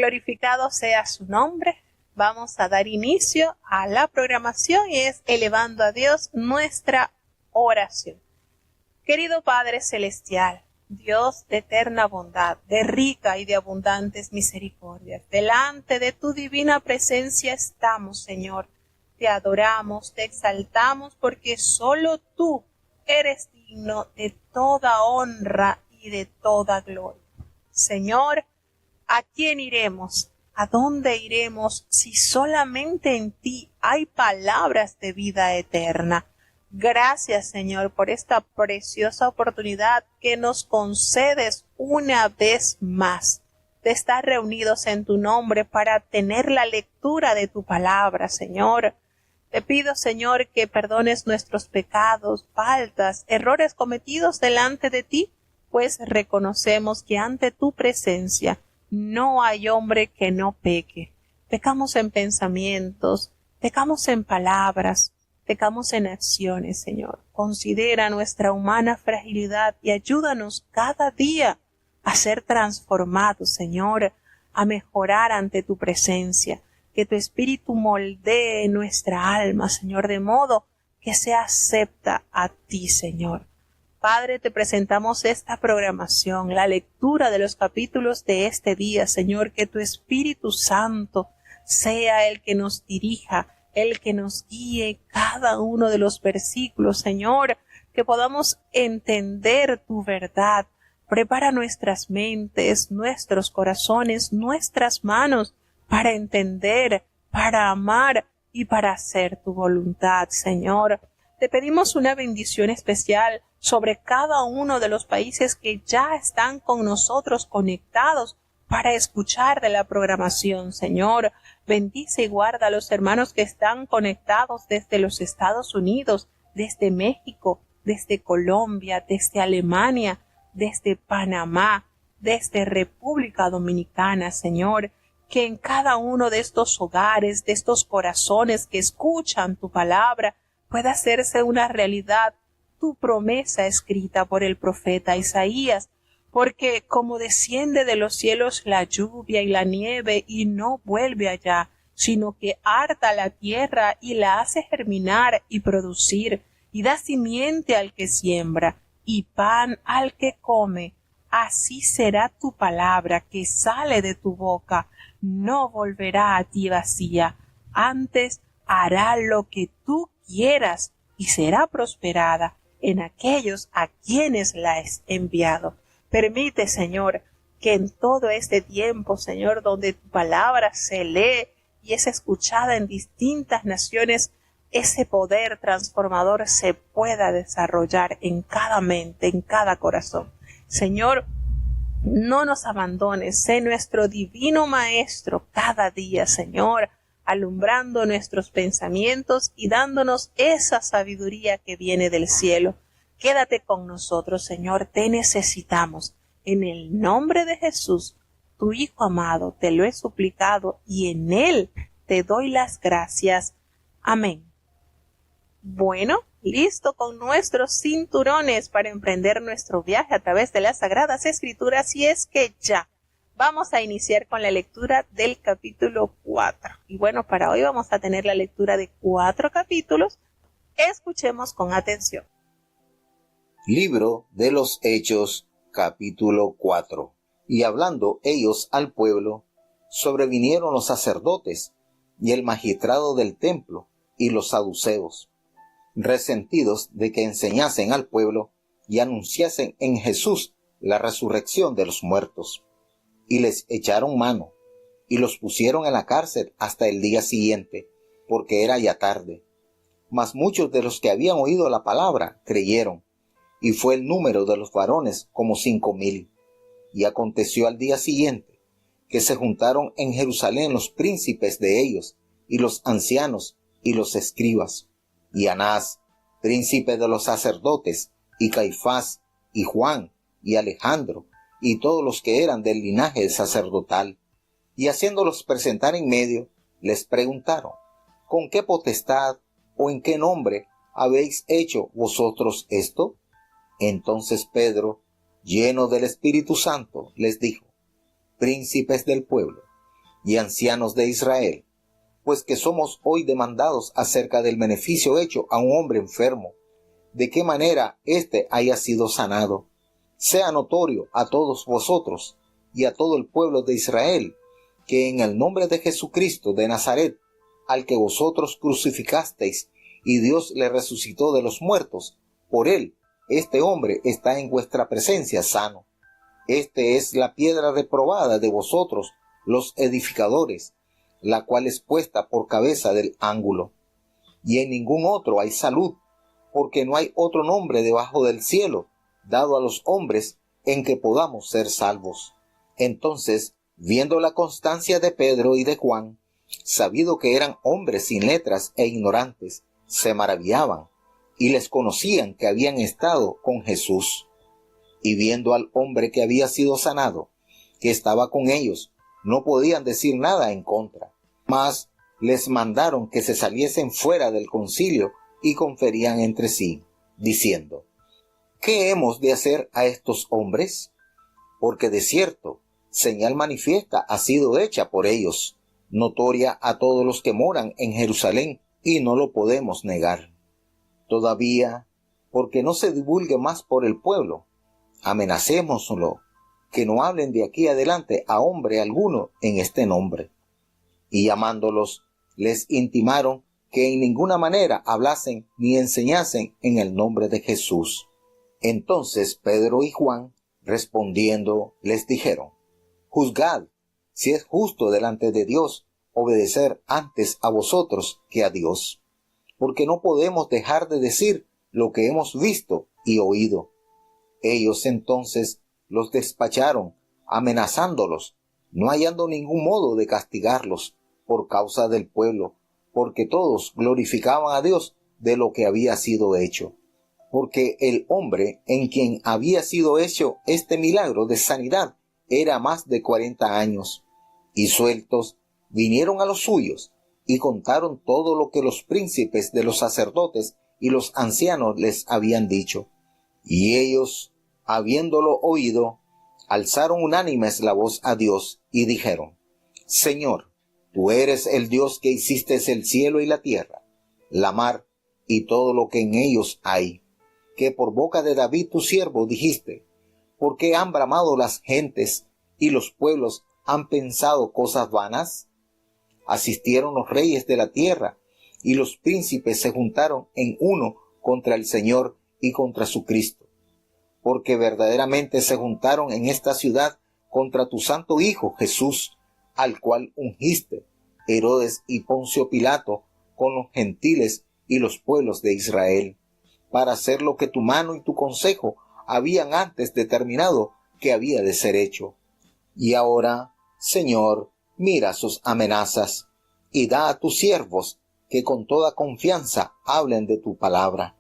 Glorificado sea su nombre. Vamos a dar inicio a la programación y es elevando a Dios nuestra oración. Querido Padre Celestial, Dios de eterna bondad, de rica y de abundantes misericordias, delante de tu divina presencia estamos, Señor. Te adoramos, te exaltamos, porque solo tú eres digno de toda honra y de toda gloria. Señor, ¿a quién iremos? ¿A dónde iremos si solamente en ti hay palabras de vida eterna? Gracias, Señor, por esta preciosa oportunidad que nos concedes una vez más de estar reunidos en tu nombre para tener la lectura de tu palabra, Señor. Te pido, Señor, que perdones nuestros pecados, faltas, errores cometidos delante de ti, pues reconocemos que ante tu presencia no hay hombre que no peque. Pecamos en pensamientos, pecamos en palabras, pecamos en acciones, Señor. Considera nuestra humana fragilidad y ayúdanos cada día a ser transformados, Señor, a mejorar ante tu presencia. Que tu Espíritu moldee nuestra alma, Señor, de modo que se acepta a ti, Señor. Padre, te presentamos esta programación, la lectura de los capítulos de este día, Señor, que tu Espíritu Santo sea el que nos dirija, el que nos guíe cada uno de los versículos, Señor, que podamos entender tu verdad. Prepara nuestras mentes, nuestros corazones, nuestras manos, para entender, para amar y para hacer tu voluntad, Señor. Te pedimos una bendición especial sobre cada uno de los países que ya están con nosotros conectados para escuchar de la programación, Señor. Bendice y guarda a los hermanos que están conectados desde los Estados Unidos, desde México, desde Colombia, desde Alemania, desde Panamá, desde República Dominicana, Señor. Que en cada uno de estos hogares, de estos corazones que escuchan tu palabra, pueda hacerse una realidad tu promesa escrita por el profeta Isaías, porque como desciende de los cielos la lluvia y la nieve y no vuelve allá, sino que harta la tierra y la hace germinar y producir, y da simiente al que siembra, y pan al que come, así será tu palabra que sale de tu boca. No volverá a ti vacía, antes hará lo que tú quieras y será prosperada en aquellos a quienes la has enviado. Permite, Señor, que en todo este tiempo, Señor, donde tu palabra se lee y es escuchada en distintas naciones, ese poder transformador se pueda desarrollar en cada mente, en cada corazón. Señor, no nos abandones, sé nuestro divino Maestro cada día, Señor, alumbrando nuestros pensamientos y dándonos esa sabiduría que viene del cielo. Quédate con nosotros, Señor, te necesitamos. En el nombre de Jesús, tu Hijo amado, te lo he suplicado y en Él te doy las gracias. Amén. Bueno, listo con nuestros cinturones para emprender nuestro viaje a través de las Sagradas Escrituras, y es que ya vamos a iniciar con la lectura del capítulo 4. Y bueno, para hoy vamos a tener la lectura de 4 capítulos. Escuchemos con atención. Libro de los Hechos, capítulo 4. Y hablando ellos al pueblo, sobrevinieron los sacerdotes y el magistrado del templo y los saduceos, resentidos de que enseñasen al pueblo y anunciasen en Jesús la resurrección de los muertos. Y les echaron mano, y los pusieron en la cárcel hasta el día siguiente, porque era ya tarde. Mas muchos de los que habían oído la palabra creyeron, y fue el número de los varones como 5,000. Y aconteció al día siguiente, que se juntaron en Jerusalén los príncipes de ellos, y los ancianos, y los escribas, y Anás, príncipe de los sacerdotes, y Caifás, y Juan, y Alejandro, y todos los que eran del linaje sacerdotal. Y haciéndolos presentar en medio, les preguntaron, ¿con qué potestad o en qué nombre habéis hecho vosotros esto? Entonces Pedro, lleno del Espíritu Santo, les dijo, príncipes del pueblo, y ancianos de Israel, pues que somos hoy demandados acerca del beneficio hecho a un hombre enfermo, de qué manera éste haya sido sanado. Sea notorio a todos vosotros y a todo el pueblo de Israel, que en el nombre de Jesucristo de Nazaret, al que vosotros crucificasteis, y Dios le resucitó de los muertos, por él, este hombre está en vuestra presencia sano. Este es la piedra reprobada de vosotros, los edificadores, la cual es puesta por cabeza del ángulo. Y en ningún otro hay salud, porque no hay otro nombre debajo del cielo, dado a los hombres, en que podamos ser salvos. Entonces, viendo la constancia de Pedro y de Juan, sabido que eran hombres sin letras e ignorantes, se maravillaban, y les conocían que habían estado con Jesús. Y viendo al hombre que había sido sanado, que estaba con ellos, no podían decir nada en contra, mas les mandaron que se saliesen fuera del concilio y conferían entre sí, diciendo: ¿qué hemos de hacer a estos hombres? Porque de cierto, señal manifiesta ha sido hecha por ellos, notoria a todos los que moran en Jerusalén, y no lo podemos negar. Todavía, porque no se divulgue más por el pueblo, amenacémoslo, que no hablen de aquí adelante a hombre alguno en este nombre. Y llamándolos, les intimaron que en ninguna manera hablasen ni enseñasen en el nombre de Jesús. Entonces Pedro y Juan, respondiendo, les dijeron: juzgad si es justo delante de Dios obedecer antes a vosotros que a Dios, porque no podemos dejar de decir lo que hemos visto y oído. Ellos entonces los despacharon, amenazándolos, no hallando ningún modo de castigarlos por causa del pueblo, porque todos glorificaban a Dios de lo que había sido hecho. Porque el hombre en quien había sido hecho este milagro de sanidad era más de 40 años, y sueltos vinieron a los suyos, y contaron todo lo que los príncipes de los sacerdotes y los ancianos les habían dicho. Y ellos, habiéndolo oído, alzaron unánimes la voz a Dios, y dijeron: Señor, tú eres el Dios que hiciste el cielo y la tierra, la mar y todo lo que en ellos hay, que por boca de David tu siervo dijiste: ¿por qué han bramado las gentes y los pueblos han pensado cosas vanas? Asistieron los reyes de la tierra, y los príncipes se juntaron en uno contra el Señor y contra su Cristo. Porque verdaderamente se juntaron en esta ciudad contra tu santo Hijo Jesús, al cual ungiste, Herodes y Poncio Pilato, con los gentiles y los pueblos de Israel, para hacer lo que tu mano y tu consejo habían antes determinado que había de ser hecho. Y ahora, Señor, mira sus amenazas, y da a tus siervos que con toda confianza hablen de tu palabra,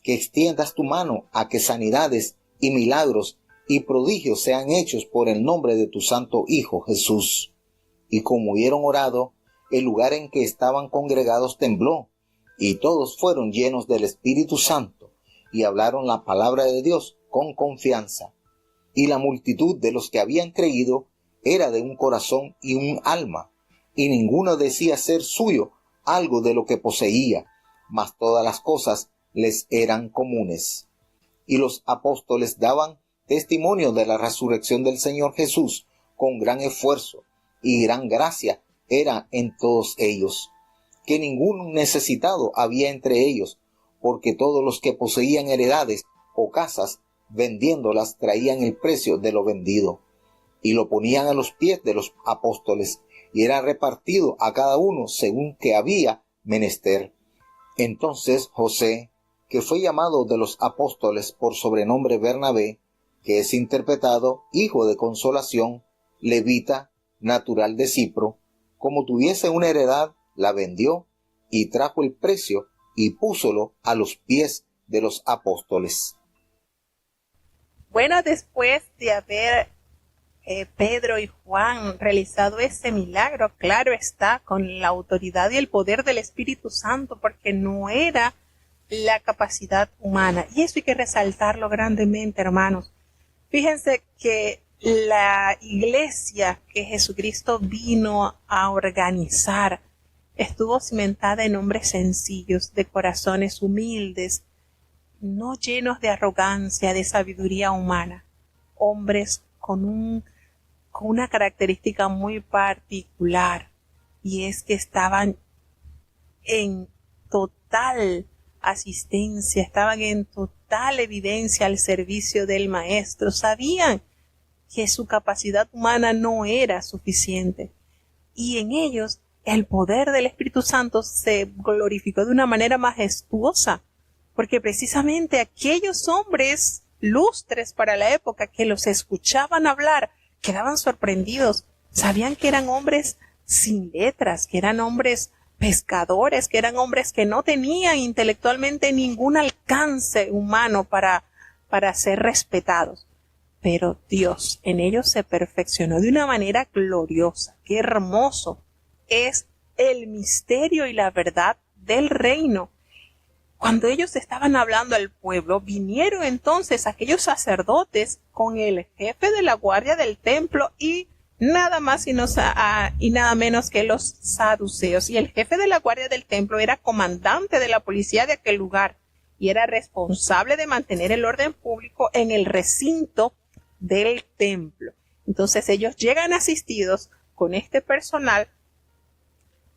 que extiendas tu mano a que sanidades y milagros y prodigios sean hechos por el nombre de tu santo Hijo Jesús. Y como hubieron orado, el lugar en que estaban congregados tembló, y todos fueron llenos del Espíritu Santo, y hablaron la palabra de Dios con confianza. Y la multitud de los que habían creído era de un corazón y un alma, y ninguno decía ser suyo algo de lo que poseía, mas todas las cosas les eran comunes. Y los apóstoles daban testimonio de la resurrección del Señor Jesús con gran esfuerzo, y gran gracia era en todos ellos, que ningún necesitado había entre ellos, porque todos los que poseían heredades o casas, vendiéndolas, traían el precio de lo vendido, y lo ponían a los pies de los apóstoles, y era repartido a cada uno según que había menester. Entonces José, que fue llamado de los apóstoles por sobrenombre Bernabé, que es interpretado hijo de consolación, levita, natural de Cipro, como tuviese una heredad, la vendió y trajo el precio y púsolo a los pies de los apóstoles. Bueno, después de haber Pedro y Juan realizado ese milagro, claro está, con la autoridad y el poder del Espíritu Santo, porque no era la capacidad humana. Y eso hay que resaltarlo grandemente, hermanos. Fíjense que la iglesia que Jesucristo vino a organizar estuvo cimentada en hombres sencillos, de corazones humildes, no llenos de arrogancia, de sabiduría humana, hombres con una característica muy particular, y es que estaban en total asistencia, estaban en total evidencia al servicio del Maestro, sabían que su capacidad humana no era suficiente, y en ellos el poder del Espíritu Santo se glorificó de una manera majestuosa, porque precisamente aquellos hombres lustres para la época que los escuchaban hablar quedaban sorprendidos, sabían que eran hombres sin letras, que eran hombres pescadores, que eran hombres que no tenían intelectualmente ningún alcance humano para ser respetados. Pero Dios en ellos se perfeccionó de una manera gloriosa. ¡Qué hermoso es el misterio y la verdad del reino! Cuando ellos estaban hablando al pueblo, vinieron entonces aquellos sacerdotes con el jefe de la guardia del templo y nada más y nada menos que los saduceos. Y el jefe de la guardia del templo era comandante de la policía de aquel lugar y era responsable de mantener el orden público en el recinto del templo. Entonces ellos llegan asistidos con este personal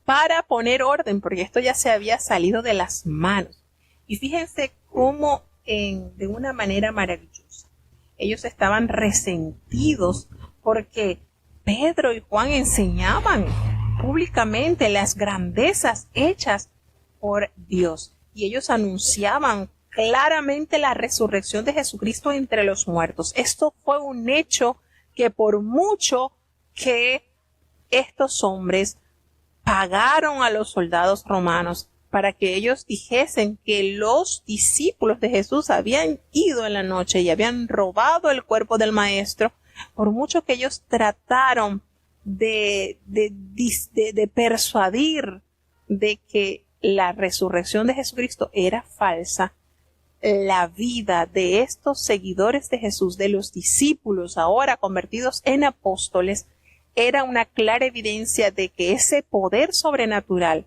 para poner orden, porque esto ya se había salido de las manos. Y fíjense cómo de una manera maravillosa ellos estaban resentidos porque Pedro y Juan enseñaban públicamente las grandezas hechas por Dios, y ellos anunciaban claramente la resurrección de Jesucristo entre los muertos. Esto fue un hecho que por mucho que estos hombres pagaron a los soldados romanos para que ellos dijesen que los discípulos de Jesús habían ido en la noche y habían robado el cuerpo del Maestro, por mucho que ellos trataron de persuadir de que la resurrección de Jesucristo era falsa, la vida de estos seguidores de Jesús, de los discípulos ahora convertidos en apóstoles, era una clara evidencia de que ese poder sobrenatural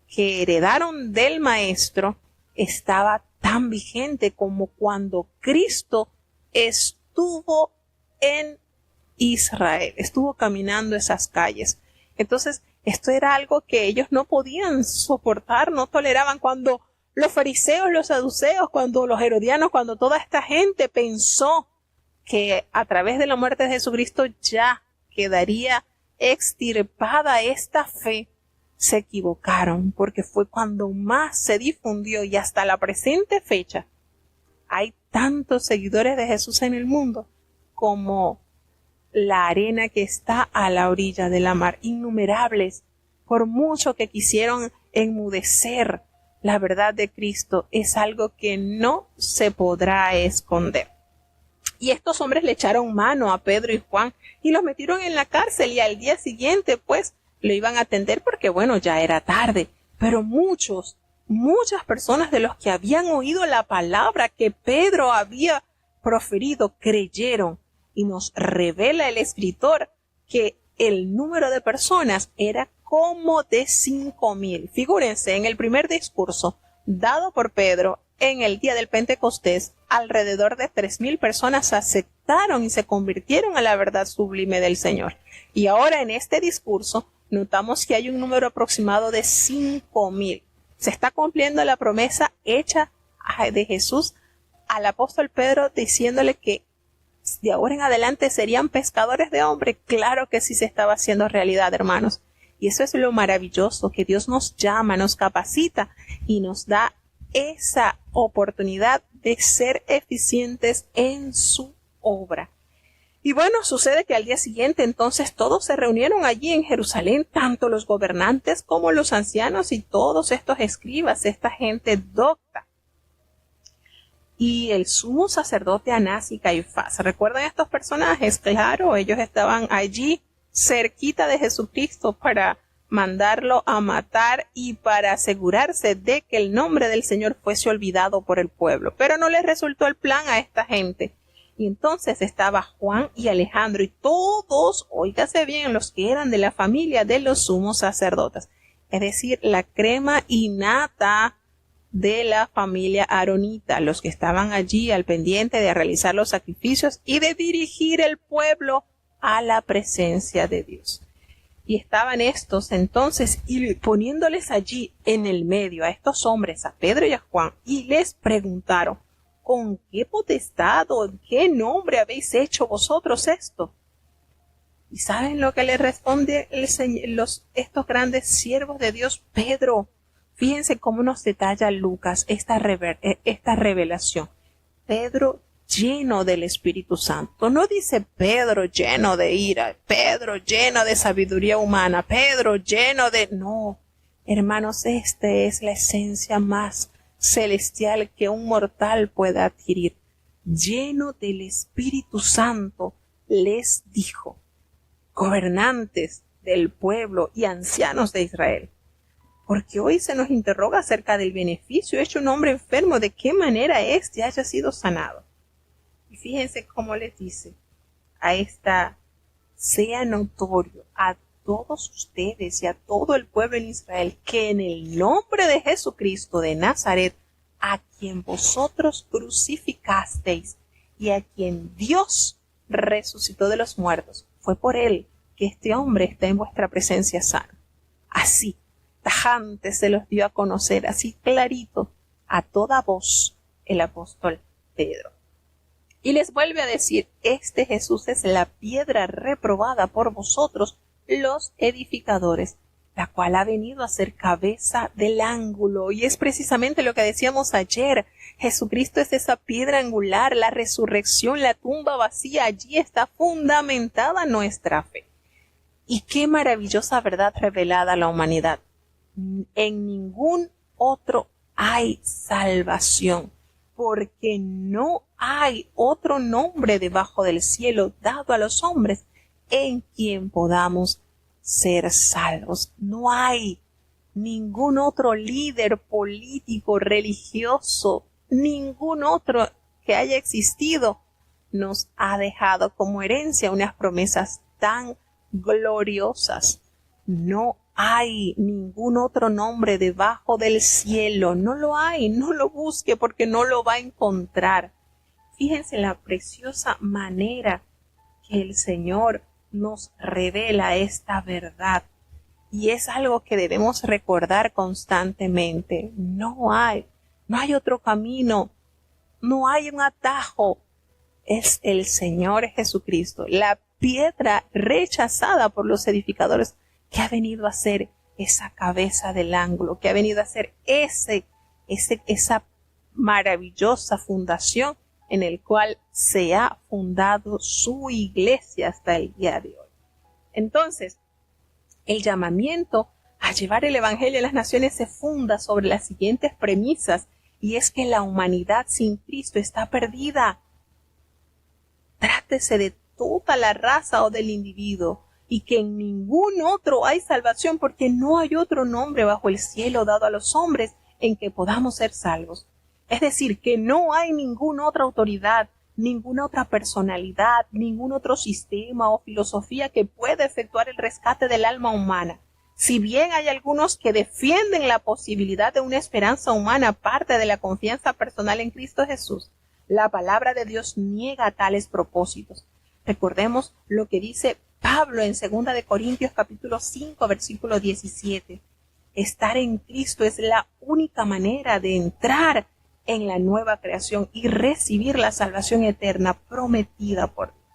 que heredaron del Maestro estaba tan vigente como cuando Cristo estuvo en Israel, estuvo caminando esas calles. Entonces, esto era algo que ellos no podían soportar, no toleraban. Cuando los fariseos, los saduceos, cuando los herodianos, cuando toda esta gente pensó que a través de la muerte de Jesucristo ya quedaría extirpada esta fe, se equivocaron, porque fue cuando más se difundió, y hasta la presente fecha hay tantos seguidores de Jesús en el mundo como la arena que está a la orilla de la mar, innumerables. Por mucho que quisieron enmudecer la verdad de Cristo, es algo que no se podrá esconder. Y estos hombres le echaron mano a Pedro y Juan y los metieron en la cárcel, y al día siguiente pues lo iban a atender porque bueno, ya era tarde. Pero muchas personas de los que habían oído la palabra que Pedro había proferido creyeron, y nos revela el escritor que el número de personas era como de 5,000. Figúrense, en el primer discurso dado por Pedro en el día del Pentecostés, alrededor de 3,000 personas aceptaron y se convirtieron a la verdad sublime del Señor. Y ahora en este discurso notamos que hay un número aproximado de 5,000. Se está cumpliendo la promesa hecha de Jesús al apóstol Pedro, diciéndole que de ahora en adelante serían pescadores de hombres. Claro que sí se estaba haciendo realidad, hermanos. Y eso es lo maravilloso, que Dios nos llama, nos capacita y nos da esa oportunidad de ser eficientes en su obra. Y bueno, sucede que al día siguiente entonces todos se reunieron allí en Jerusalén, tanto los gobernantes como los ancianos y todos estos escribas, esta gente docta. Y el sumo sacerdote Anás y Caifás. ¿Recuerdan estos personajes? Claro, ellos estaban allí cerquita de Jesucristo para mandarlo a matar y para asegurarse de que el nombre del Señor fuese olvidado por el pueblo. Pero no les resultó el plan a esta gente. Y entonces estaba Juan y Alejandro y todos, óigase bien, los que eran de la familia de los sumos sacerdotes. Es decir, la crema innata de la familia aronita, los que estaban allí al pendiente de realizar los sacrificios y de dirigir el pueblo a la presencia de Dios. Y estaban estos entonces y poniéndoles allí en el medio a estos hombres, a Pedro y a Juan, y les preguntaron, ¿con qué potestad o en qué nombre habéis hecho vosotros esto? ¿Y saben lo que le responde estos grandes siervos de Dios? Pedro, fíjense cómo nos detalla Lucas esta revelación. Pedro lleno del Espíritu Santo. No dice Pedro lleno de ira, Pedro lleno de sabiduría humana, Pedro lleno de... No, hermanos, esta es la esencia más celestial que un mortal pueda adquirir. Lleno del Espíritu Santo, les dijo, gobernantes del pueblo y ancianos de Israel, porque hoy se nos interroga acerca del beneficio hecho un hombre enfermo, de qué manera éste haya sido sanado. Y fíjense cómo les dice sea notorio a todos ustedes y a todo el pueblo en Israel que en el nombre de Jesucristo de Nazaret, a quien vosotros crucificasteis y a quien Dios resucitó de los muertos, fue por él que este hombre está en vuestra presencia sano. Así, tajante se los dio a conocer, así clarito, a toda voz, el apóstol Pedro. Y les vuelve a decir, este Jesús es la piedra reprobada por vosotros, los edificadores, la cual ha venido a ser cabeza del ángulo. Y es precisamente lo que decíamos ayer. Jesucristo es esa piedra angular, la resurrección, la tumba vacía. Allí está fundamentada nuestra fe. Y qué maravillosa verdad revelada a la humanidad. En ningún otro hay salvación, porque no hay otro nombre debajo del cielo dado a los hombres en quien podamos ser salvos. No hay ningún otro líder político, religioso, ningún otro que haya existido nos ha dejado como herencia unas promesas tan gloriosas. No hay ningún otro nombre debajo del cielo. No lo hay. No lo busque porque no lo va a encontrar. Fíjense la preciosa manera que el Señor nos revela esta verdad. Y es algo que debemos recordar constantemente. No hay otro camino. No hay un atajo. Es el Señor Jesucristo, la piedra rechazada por los edificadores, que ha venido a ser esa cabeza del ángulo, que ha venido a ser esa maravillosa fundación en el cual se ha fundado su iglesia hasta el día de hoy. Entonces, el llamamiento a llevar el evangelio a las naciones se funda sobre las siguientes premisas, y es que la humanidad sin Cristo está perdida. Trátese de toda la raza o del individuo, y que en ningún otro hay salvación, porque no hay otro nombre bajo el cielo dado a los hombres en que podamos ser salvos. Es decir, que no hay ninguna otra autoridad, ninguna otra personalidad, ningún otro sistema o filosofía que pueda efectuar el rescate del alma humana. Si bien hay algunos que defienden la posibilidad de una esperanza humana aparte de la confianza personal en Cristo Jesús, la palabra de Dios niega tales propósitos. Recordemos lo que dice Pablo en 2 de Corintios capítulo 5 versículo 17. Estar en Cristo es la única manera de entrar en la nueva creación y recibir la salvación eterna prometida por Dios.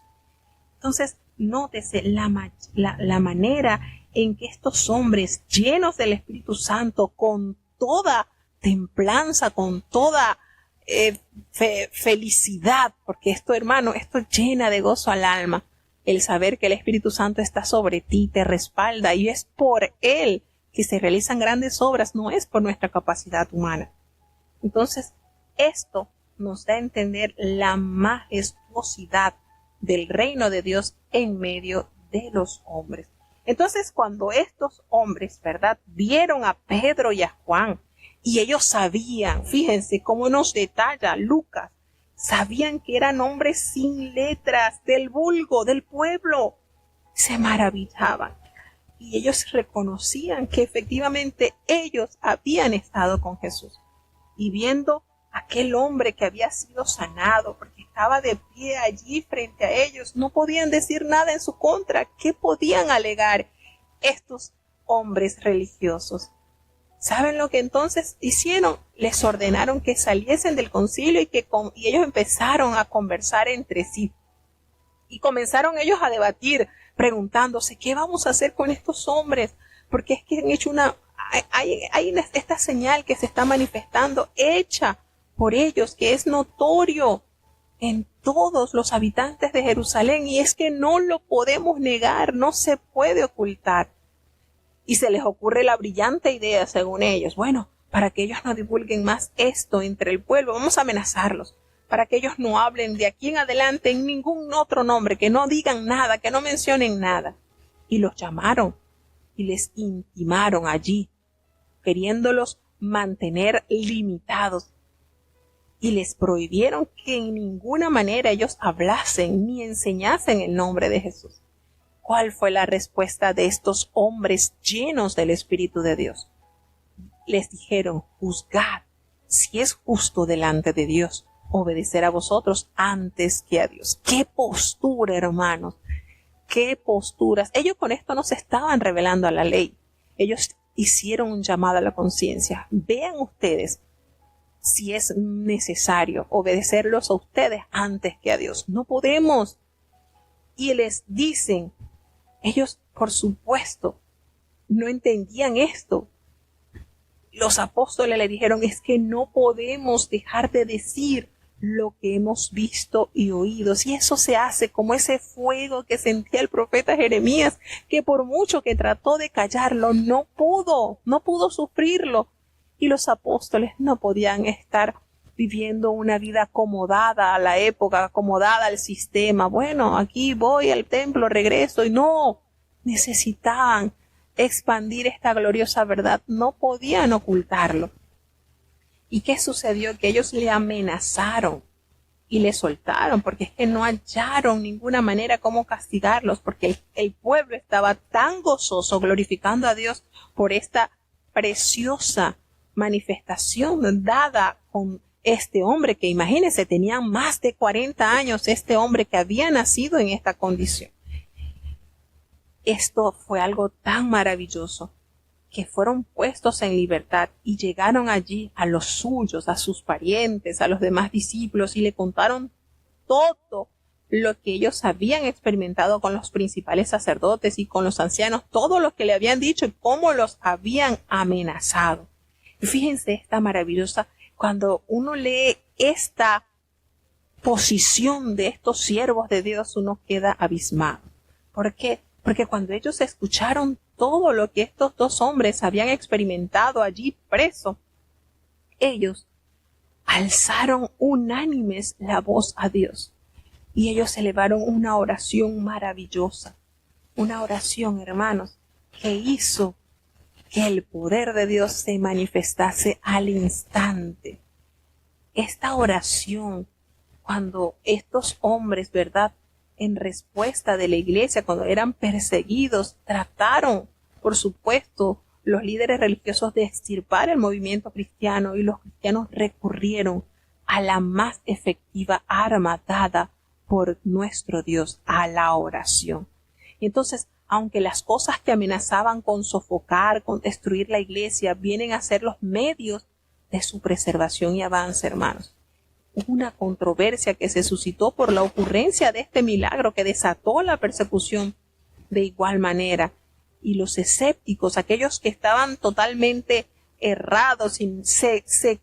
Entonces, nótese la manera en que estos hombres llenos del Espíritu Santo, con toda templanza, con toda felicidad, porque esto, hermano, esto llena de gozo al alma, el saber que el Espíritu Santo está sobre ti, te respalda, y es por Él que se realizan grandes obras, no es por nuestra capacidad humana. Entonces, esto nos da a entender la majestuosidad del reino de Dios en medio de los hombres. Entonces, cuando estos hombres, ¿verdad?, vieron a Pedro y a Juan, y ellos sabían, fíjense cómo nos detalla Lucas, Sabían que eran hombres sin letras, del vulgo, del pueblo. Se maravillaban. Y ellos reconocían que efectivamente ellos habían estado con Jesús. Y viendo aquel hombre que había sido sanado, porque estaba de pie allí frente a ellos, no podían decir nada en su contra. ¿Qué podían alegar estos hombres religiosos? ¿Saben lo que entonces hicieron? Les ordenaron que saliesen del concilio y ellos empezaron a conversar entre sí. Y comenzaron ellos a debatir, preguntándose, ¿qué vamos a hacer con estos hombres? Porque es que han hecho esta señal que se está manifestando, hecha por ellos, que es notorio en todos los habitantes de Jerusalén, y es que no lo podemos negar, no se puede ocultar. Y se les ocurre la brillante idea, según ellos, bueno, para que ellos no divulguen más esto entre el pueblo, vamos a amenazarlos, para que ellos no hablen de aquí en adelante en ningún otro nombre, que no digan nada, que no mencionen nada. Y los llamaron y les intimaron allí, queriéndolos mantener limitados. Y les prohibieron que en ninguna manera ellos hablasen ni enseñasen el nombre de Jesús. ¿Cuál fue la respuesta de estos hombres llenos del Espíritu de Dios? Les dijeron, juzgad si es justo delante de Dios obedecer a vosotros antes que a Dios. ¡Qué postura, hermanos! ¡Qué posturas! Ellos con esto no se estaban rebelando a la ley. Ellos hicieron un llamado a la conciencia. Vean ustedes si es necesario obedecerlos a ustedes antes que a Dios. No podemos. Y les dicen, ellos, por supuesto, no entendían esto. Los apóstoles le dijeron, es que no podemos dejar de decir lo que hemos visto y oído. Si eso se hace como ese fuego que sentía el profeta Jeremías, que por mucho que trató de callarlo, no pudo sufrirlo. Y los apóstoles no podían estar viviendo una vida acomodada a la época, acomodada al sistema. Bueno, aquí voy al templo, regreso, y no, necesitaban expandir esta gloriosa verdad, no podían ocultarlo. ¿Y qué sucedió? Que ellos le amenazaron y le soltaron, porque es que no hallaron ninguna manera cómo castigarlos, porque el pueblo estaba tan gozoso glorificando a Dios por esta preciosa manifestación dada con este hombre, que imagínense, tenía más de 40 años este hombre que había nacido en esta condición. Esto fue algo tan maravilloso que fueron puestos en libertad y llegaron allí a los suyos, a sus parientes, a los demás discípulos, y le contaron todo lo que ellos habían experimentado con los principales sacerdotes y con los ancianos, todo lo que le habían dicho y cómo los habían amenazado. Y fíjense esta maravillosa, cuando uno lee esta posición de estos siervos de Dios, uno queda abismado. ¿Por qué? Porque cuando ellos escucharon todo lo que estos dos hombres habían experimentado allí presos, ellos alzaron unánimes la voz a Dios y ellos elevaron una oración maravillosa, una oración, hermanos, que hizo que el poder de Dios se manifestase al instante. Esta oración, cuando estos hombres, ¿verdad?, en respuesta de la iglesia, cuando eran perseguidos, trataron, por supuesto, los líderes religiosos de extirpar el movimiento cristiano, y los cristianos recurrieron a la más efectiva arma dada por nuestro Dios, a la oración. Y entonces, aunque las cosas que amenazaban con sofocar, con destruir la iglesia, vienen a ser los medios de su preservación y avance, hermanos. Una controversia que se suscitó por la ocurrencia de este milagro que desató la persecución de igual manera. Y los escépticos, aquellos que estaban totalmente errados y se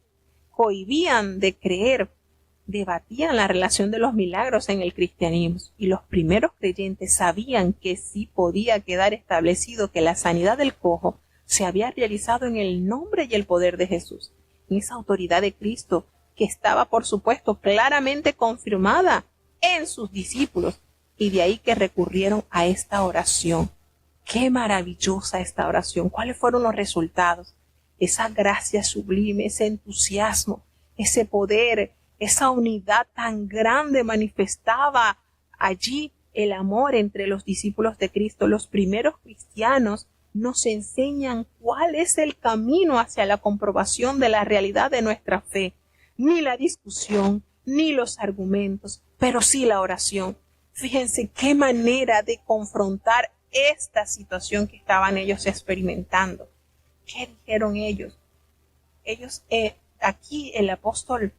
cohibían de creer, debatían la relación de los milagros en el cristianismo. Y los primeros creyentes sabían que sí podía quedar establecido que la sanidad del cojo se había realizado en el nombre y el poder de Jesús, en esa autoridad de Cristo, que estaba, por supuesto, claramente confirmada en sus discípulos, y de ahí que recurrieron a esta oración. ¡Qué maravillosa esta oración! ¿Cuáles fueron los resultados? Esa gracia sublime, ese entusiasmo, ese poder esa unidad tan grande manifestaba allí el amor entre los discípulos de Cristo. Los primeros cristianos nos enseñan cuál es el camino hacia la comprobación de la realidad de nuestra fe. Ni la discusión, ni los argumentos, pero sí la oración. Fíjense qué manera de confrontar esta situación que estaban ellos experimentando. ¿Qué dijeron ellos? Aquí el apóstol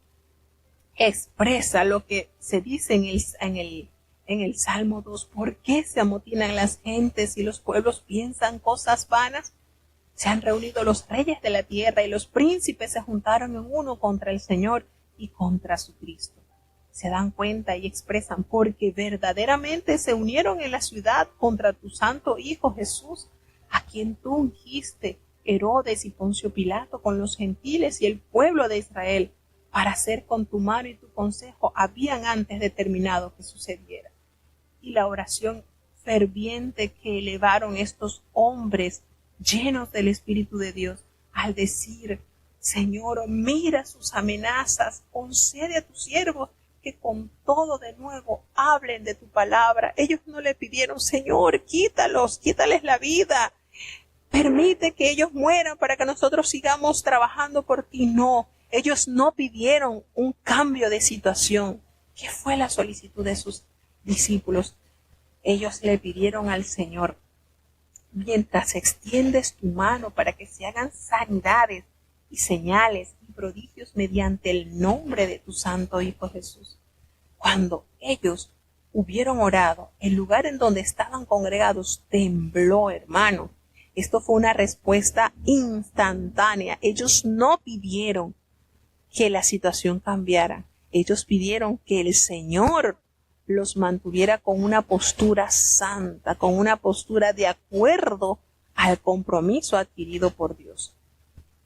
expresa lo que se dice en el Salmo 2. ¿Por qué se amotinan las gentes y los pueblos piensan cosas vanas? Se han reunido los reyes de la tierra y los príncipes se juntaron en uno contra el Señor y contra su Cristo. Se dan cuenta y expresan, porque verdaderamente se unieron en la ciudad contra tu santo Hijo Jesús, a quien tú ungiste, Herodes y Poncio Pilato, con los gentiles y el pueblo de Israel, para hacer con tu mano y tu consejo habían antes determinado que sucediera. Y la oración ferviente que elevaron estos hombres llenos del Espíritu de Dios al decir, Señor, mira sus amenazas, concede a tus siervos que con todo de nuevo hablen de tu palabra. Ellos no le pidieron, Señor, quítales la vida, permite que ellos mueran para que nosotros sigamos trabajando por ti. No, ellos no pidieron un cambio de situación. ¿Qué fue la solicitud de sus discípulos? Ellos le pidieron al Señor, mientras extiendes tu mano para que se hagan sanidades y señales y prodigios mediante el nombre de tu santo Hijo Jesús. Cuando ellos hubieron orado, el lugar en donde estaban congregados tembló, hermano. Esto fue una respuesta instantánea. Ellos no pidieron que la situación cambiara. Ellos pidieron que el Señor los mantuviera con una postura santa, con una postura de acuerdo al compromiso adquirido por Dios.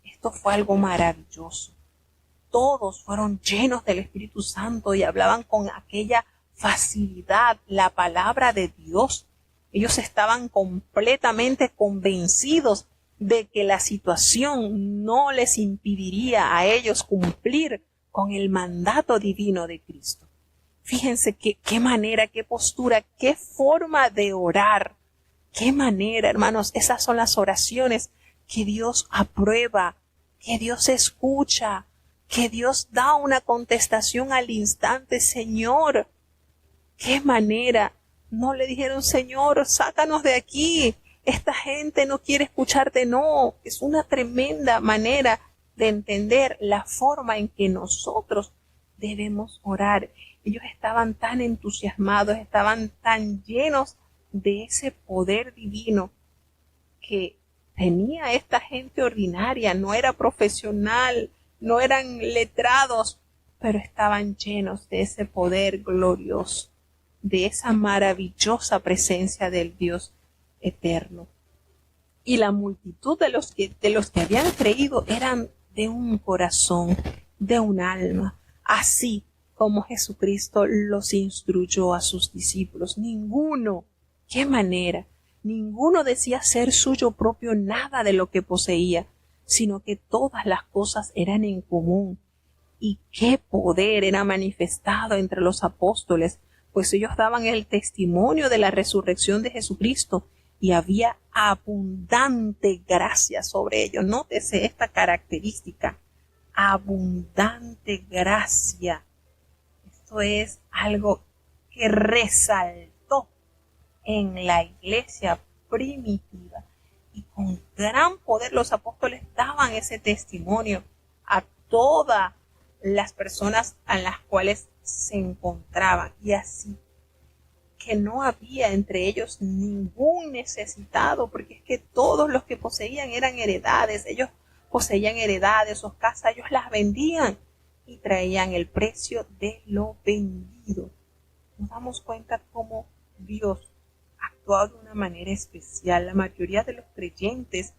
Esto fue algo maravilloso. Todos fueron llenos del Espíritu Santo y hablaban con aquella facilidad la palabra de Dios. Ellos estaban completamente convencidos de que la situación no les impediría a ellos cumplir con el mandato divino de Cristo. Fíjense qué manera, qué postura, qué forma de orar. Qué manera, hermanos, esas son las oraciones que Dios aprueba, que Dios escucha, que Dios da una contestación al instante. Señor, qué manera. No le dijeron, Señor, sácanos de aquí. Esta gente no quiere escucharte. No, es una tremenda manera de entender la forma en que nosotros debemos orar. Ellos estaban tan entusiasmados, estaban tan llenos de ese poder divino que tenía esta gente ordinaria. No era profesional, no eran letrados, pero estaban llenos de ese poder glorioso, de esa maravillosa presencia del Dios eterno. Y la multitud de los que habían creído eran de un corazón, de un alma, así como Jesucristo los instruyó a sus discípulos. Ninguno, qué manera, ninguno decía ser suyo propio nada de lo que poseía, sino que todas las cosas eran en común. Y qué poder era manifestado entre los apóstoles, pues ellos daban el testimonio de la resurrección de Jesucristo y había abundante gracia sobre ellos. Nótese esta característica, abundante gracia. Esto es algo que resaltó en la iglesia primitiva. Y con gran poder los apóstoles daban ese testimonio a todas las personas a las cuales se encontraban. Y así que no había entre ellos ningún necesitado, porque es que todos los que poseían eran heredades. Ellos poseían heredades o casas, ellos las vendían y traían el precio de lo vendido. Nos damos cuenta cómo Dios actuó de una manera especial. La mayoría de los creyentes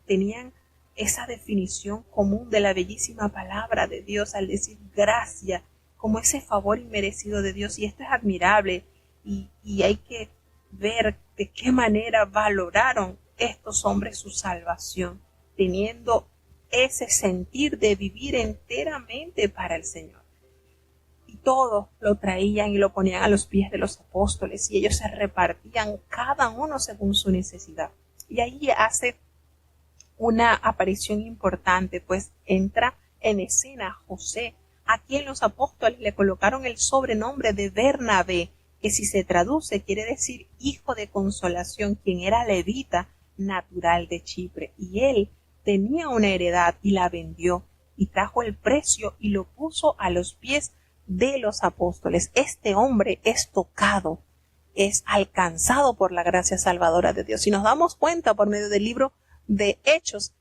tenían esa definición común de la bellísima palabra de Dios al decir gracia, como ese favor inmerecido de Dios. Y esto es admirable y hay que ver de qué manera valoraron estos hombres su salvación, teniendo ese sentir de vivir enteramente para el Señor. Y todo lo traían y lo ponían a los pies de los apóstoles y ellos se repartían cada uno según su necesidad. Y ahí hace una aparición importante, pues entra en escena José, a quien los apóstoles le colocaron el sobrenombre de Bernabé, que si se traduce quiere decir hijo de consolación, quien era levita natural de Chipre. Y él tenía una heredad y la vendió, y trajo el precio y lo puso a los pies de los apóstoles. Este hombre es tocado, es alcanzado por la gracia salvadora de Dios. Y nos damos cuenta por medio del libro de Hechos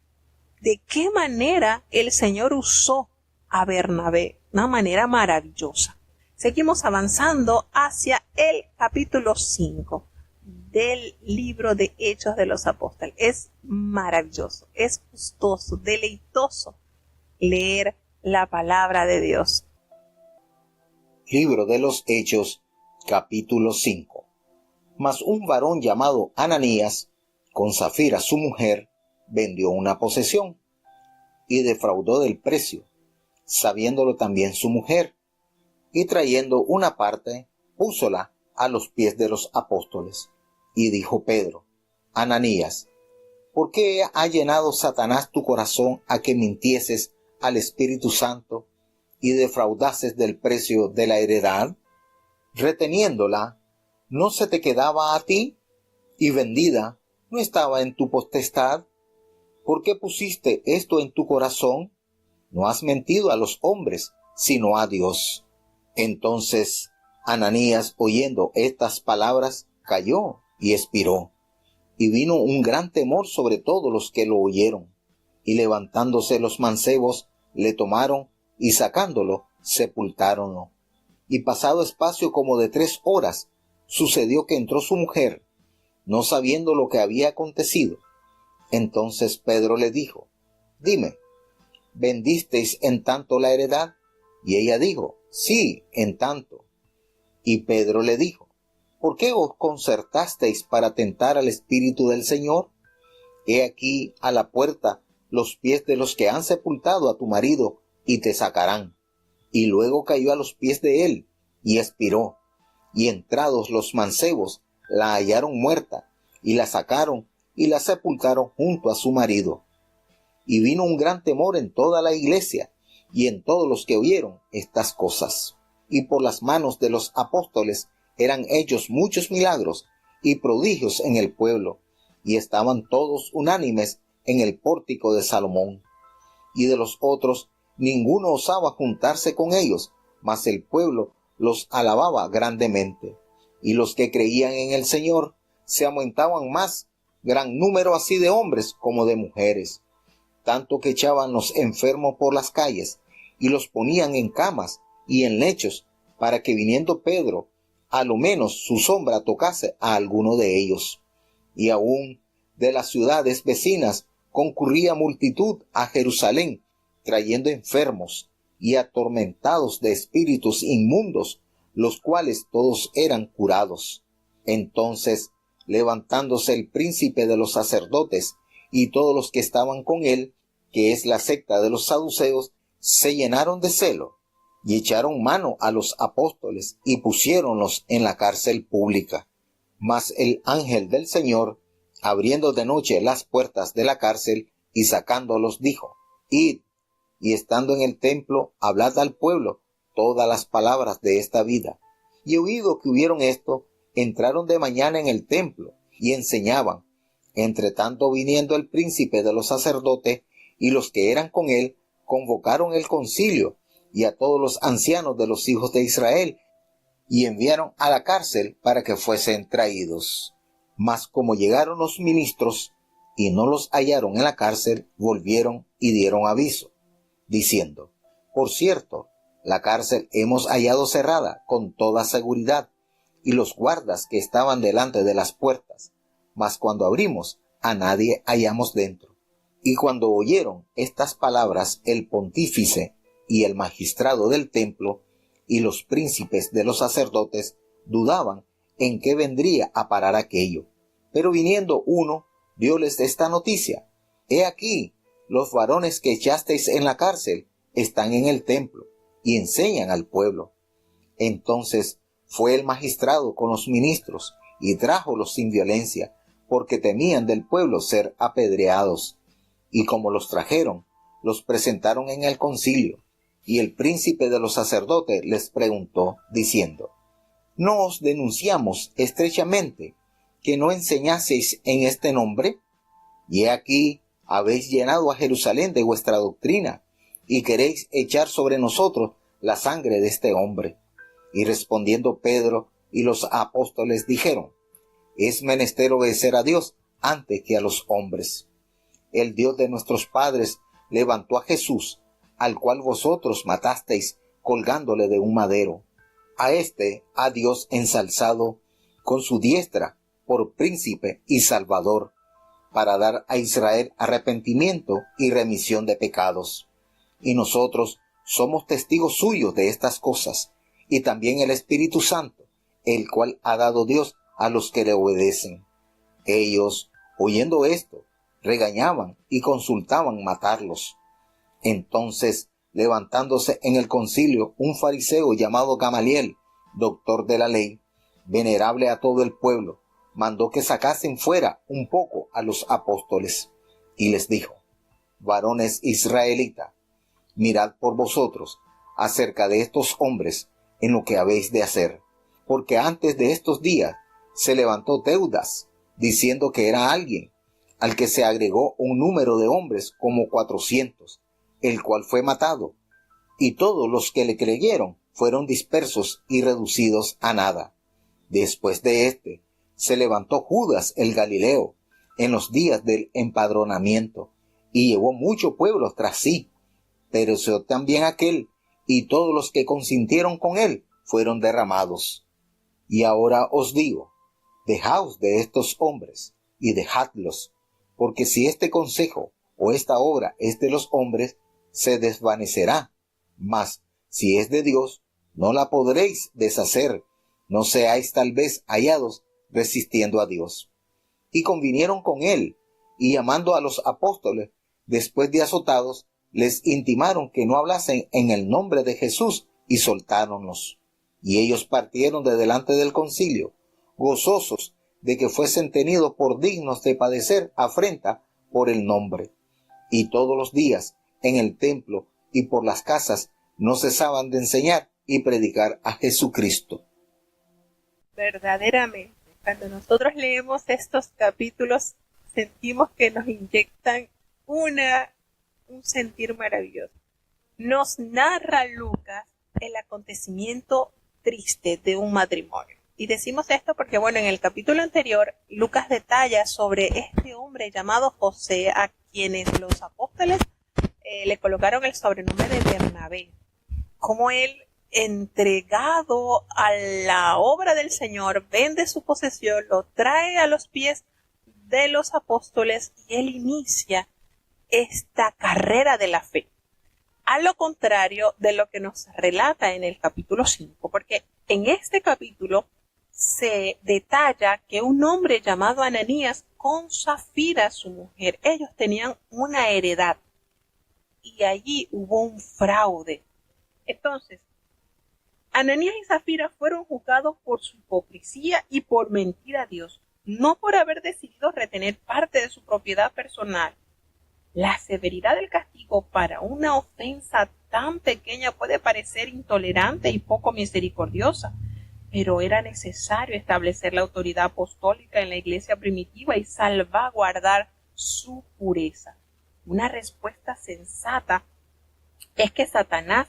de qué manera el Señor usó a Bernabé, una manera maravillosa. Seguimos avanzando hacia el capítulo 5 del libro de Hechos de los Apóstoles. Es maravilloso, es gustoso, deleitoso leer la palabra de Dios. Libro de los Hechos, capítulo 5. Mas un varón llamado Ananías, con Zafira su mujer, vendió una posesión y defraudó del precio, sabiéndolo también su mujer, y trayendo una parte, púsola a los pies de los apóstoles. Y dijo Pedro: Ananías, ¿por qué ha llenado Satanás tu corazón a que mintieses al Espíritu Santo y defraudases del precio de la heredad? Reteniéndola, ¿no se te quedaba a ti? Y vendida, ¿no estaba en tu potestad? ¿Por qué pusiste esto en tu corazón? No has mentido a los hombres, sino a Dios. Entonces Ananías, oyendo estas palabras, cayó y expiró. Y vino un gran temor sobre todos los que lo oyeron. Y levantándose los mancebos, le tomaron y sacándolo, sepultáronlo. Y pasado espacio como de 3 horas, sucedió que entró su mujer, no sabiendo lo que había acontecido. Entonces Pedro le dijo: Dime, ¿vendisteis en tanto la heredad? Y ella dijo: Sí, en tanto. Y Pedro le dijo: ¿Por qué os concertasteis para tentar al Espíritu del Señor? He aquí a la puerta los pies de los que han sepultado a tu marido, y te sacarán. Y luego cayó a los pies de él, y expiró. Y entrados los mancebos, la hallaron muerta, y la sacaron, y la sepultaron junto a su marido. Y vino un gran temor en toda la iglesia, y en todos los que oyeron estas cosas. Y por las manos de los apóstoles eran hechos muchos milagros y prodigios en el pueblo, y estaban todos unánimes en el pórtico de Salomón. Y de los otros ninguno osaba juntarse con ellos, mas el pueblo los alababa grandemente. Y los que creían en el Señor se aumentaban más, gran número así de hombres como de mujeres, tanto que echaban los enfermos por las calles y los ponían en camas y en lechos, para que viniendo Pedro, a lo menos su sombra tocase a alguno de ellos. Y aún de las ciudades vecinas concurría multitud a Jerusalén, trayendo enfermos y atormentados de espíritus inmundos, los cuales todos eran curados. Entonces, levantándose el príncipe de los sacerdotes y todos los que estaban con él, que es la secta de los saduceos, se llenaron de celo y echaron mano a los apóstoles y pusiéronlos en la cárcel pública. Mas el ángel del Señor, abriendo de noche las puertas de la cárcel y sacándolos, dijo: Id, y estando en el templo, hablad al pueblo todas las palabras de esta vida. Y oído que hubieron esto, entraron de mañana en el templo y enseñaban. Entre tanto, viniendo el príncipe de los sacerdotes y los que eran con él, convocaron el concilio y a todos los ancianos de los hijos de Israel, y enviaron a la cárcel para que fuesen traídos. Mas como llegaron los ministros y no los hallaron en la cárcel, volvieron y dieron aviso, diciendo: Por cierto, la cárcel hemos hallado cerrada con toda seguridad, y los guardas que estaban delante de las puertas, mas cuando abrimos, a nadie hallamos dentro. Y cuando oyeron estas palabras, el pontífice y el magistrado del templo y los príncipes de los sacerdotes dudaban en qué vendría a parar aquello. Pero viniendo uno, dióles esta noticia: He aquí, los varones que echasteis en la cárcel están en el templo y enseñan al pueblo. Entonces fue el magistrado con los ministros y trájolos sin violencia, porque temían del pueblo ser apedreados. Y como los trajeron, los presentaron en el concilio. Y el príncipe de los sacerdotes les preguntó, diciendo: ¿No os denunciamos estrechamente que no enseñaseis en este nombre? Y he aquí, habéis llenado a Jerusalén de vuestra doctrina, y queréis echar sobre nosotros la sangre de este hombre. Y respondiendo Pedro y los apóstoles dijeron: es menester obedecer a Dios antes que a los hombres. El Dios de nuestros padres levantó a Jesús, al cual vosotros matasteis colgándole de un madero. A éste ha Dios ensalzado con su diestra por príncipe y salvador, para dar a Israel arrepentimiento y remisión de pecados. Y nosotros somos testigos suyos de estas cosas, y también el Espíritu Santo, el cual ha dado Dios a los que le obedecen. Ellos, oyendo esto, regañaban y consultaban matarlos. Entonces, levantándose en el concilio un fariseo llamado Gamaliel, doctor de la ley, venerable a todo el pueblo, mandó que sacasen fuera un poco a los apóstoles, y les dijo: varones israelitas, mirad por vosotros acerca de estos hombres en lo que habéis de hacer, porque antes de estos días se levantó Teudas, diciendo que era alguien, al que se agregó un número de hombres como 400, el cual fue matado, y todos los que le creyeron fueron dispersos y reducidos a nada. Después de éste, se levantó Judas el Galileo, en los días del empadronamiento, y llevó mucho pueblo tras sí. Pereció también aquel, y todos los que consintieron con él fueron derramados. Y ahora os digo: dejaos de estos hombres, y dejadlos, porque si este consejo o esta obra es de los hombres, se desvanecerá. Mas, si es de Dios, no la podréis deshacer. No seáis tal vez hallados resistiendo a Dios. Y convinieron con él, y llamando a los apóstoles, después de azotados, les intimaron que no hablasen en el nombre de Jesús, y soltáronlos. Y ellos partieron de delante del concilio, gozosos de que fuesen tenidos por dignos de padecer afrenta por el nombre. Y todos los días, en el templo y por las casas, no cesaban de enseñar y predicar a Jesucristo. Verdaderamente, cuando nosotros leemos estos capítulos, sentimos que nos inyectan un sentir maravilloso. Nos narra Lucas el acontecimiento triste de un matrimonio. Y decimos esto porque, bueno, en el capítulo anterior, Lucas detalla sobre este hombre llamado José, a quienes los apóstoles le colocaron el sobrenombre de Bernabé. Como él, entregado a la obra del Señor, vende su posesión, lo trae a los pies de los apóstoles y él inicia esta carrera de la fe. A lo contrario de lo que nos relata en el capítulo 5, porque en este capítulo se detalla que un hombre llamado Ananías con Zafira, su mujer, ellos tenían una heredad y allí hubo un fraude. Entonces, Ananías y Zafira fueron juzgados por su hipocresía y por mentir a Dios, no por haber decidido retener parte de su propiedad personal. La severidad del castigo para una ofensa tan pequeña puede parecer intolerante y poco misericordiosa, pero era necesario establecer la autoridad apostólica en la iglesia primitiva y salvaguardar su pureza. Una respuesta sensata es que Satanás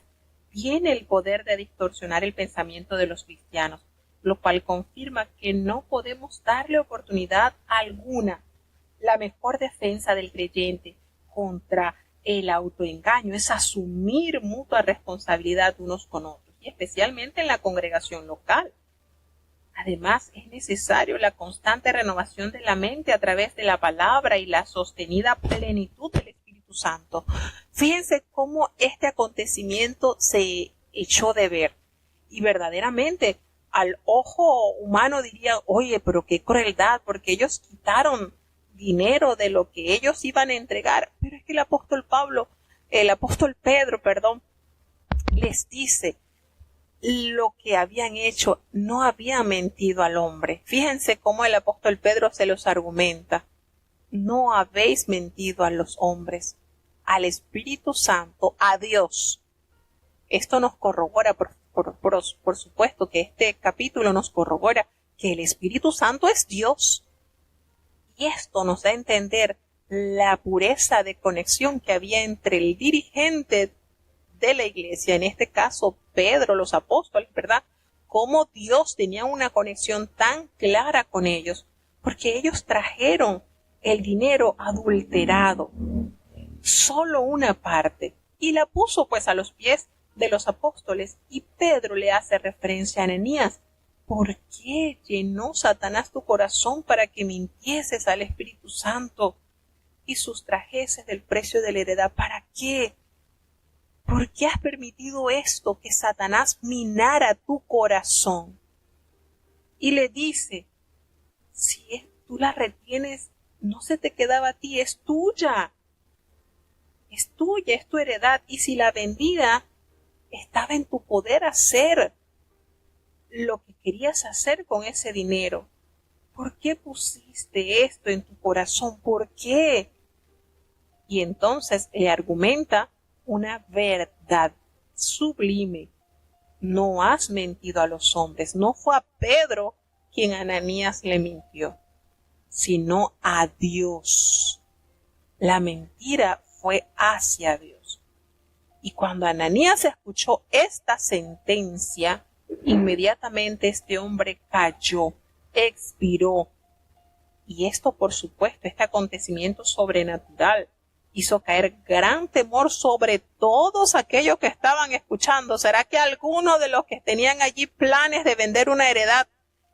tiene el poder de distorsionar el pensamiento de los cristianos, lo cual confirma que no podemos darle oportunidad alguna. La mejor defensa del creyente contra el autoengaño es asumir mutua responsabilidad unos con otros, y especialmente en la congregación local. Además, es necesario la constante renovación de la mente a través de la palabra y la sostenida plenitud del Espíritu Santo. Fíjense cómo este acontecimiento se echó de ver, y verdaderamente al ojo humano diría: oye, pero qué crueldad, porque ellos quitaron dinero de lo que ellos iban a entregar. Pero es que el apóstol Pedro, les dice lo que habían hecho, no habían mentido al hombre. Fíjense cómo el apóstol Pedro se los argumenta. No habéis mentido a los hombres, al Espíritu Santo, a Dios. Esto nos corrobora, por supuesto que este capítulo nos corrobora que el Espíritu Santo es Dios. Y esto nos da a entender la pureza de conexión que había entre el dirigente de la iglesia, en este caso Pedro, los apóstoles, ¿verdad? Cómo Dios tenía una conexión tan clara con ellos, porque ellos trajeron el dinero adulterado, solo una parte, y la puso pues a los pies de los apóstoles. Y Pedro le hace referencia a Ananías. ¿Por qué llenó Satanás tu corazón para que mintieses al Espíritu Santo y sustrajeses del precio de la heredad? ¿Para qué? ¿Por qué has permitido esto, que Satanás minara tu corazón? Y le dice, si tú la retienes, no se te quedaba a ti, es tuya. Es tuya, es tu heredad. Y si la vendía, estaba en tu poder hacer lo que querías hacer con ese dinero. ¿Por qué pusiste esto en tu corazón? ¿Por qué? Y entonces le argumenta una verdad sublime. No has mentido a los hombres. No fue a Pedro quien Ananías le mintió, sino a Dios. La mentira fue hacia Dios. Y cuando Ananías escuchó esta sentencia, inmediatamente este hombre cayó, expiró. Y esto, por supuesto, este acontecimiento sobrenatural hizo caer gran temor sobre todos aquellos que estaban escuchando. ¿Será que algunos de los que tenían allí planes de vender una heredad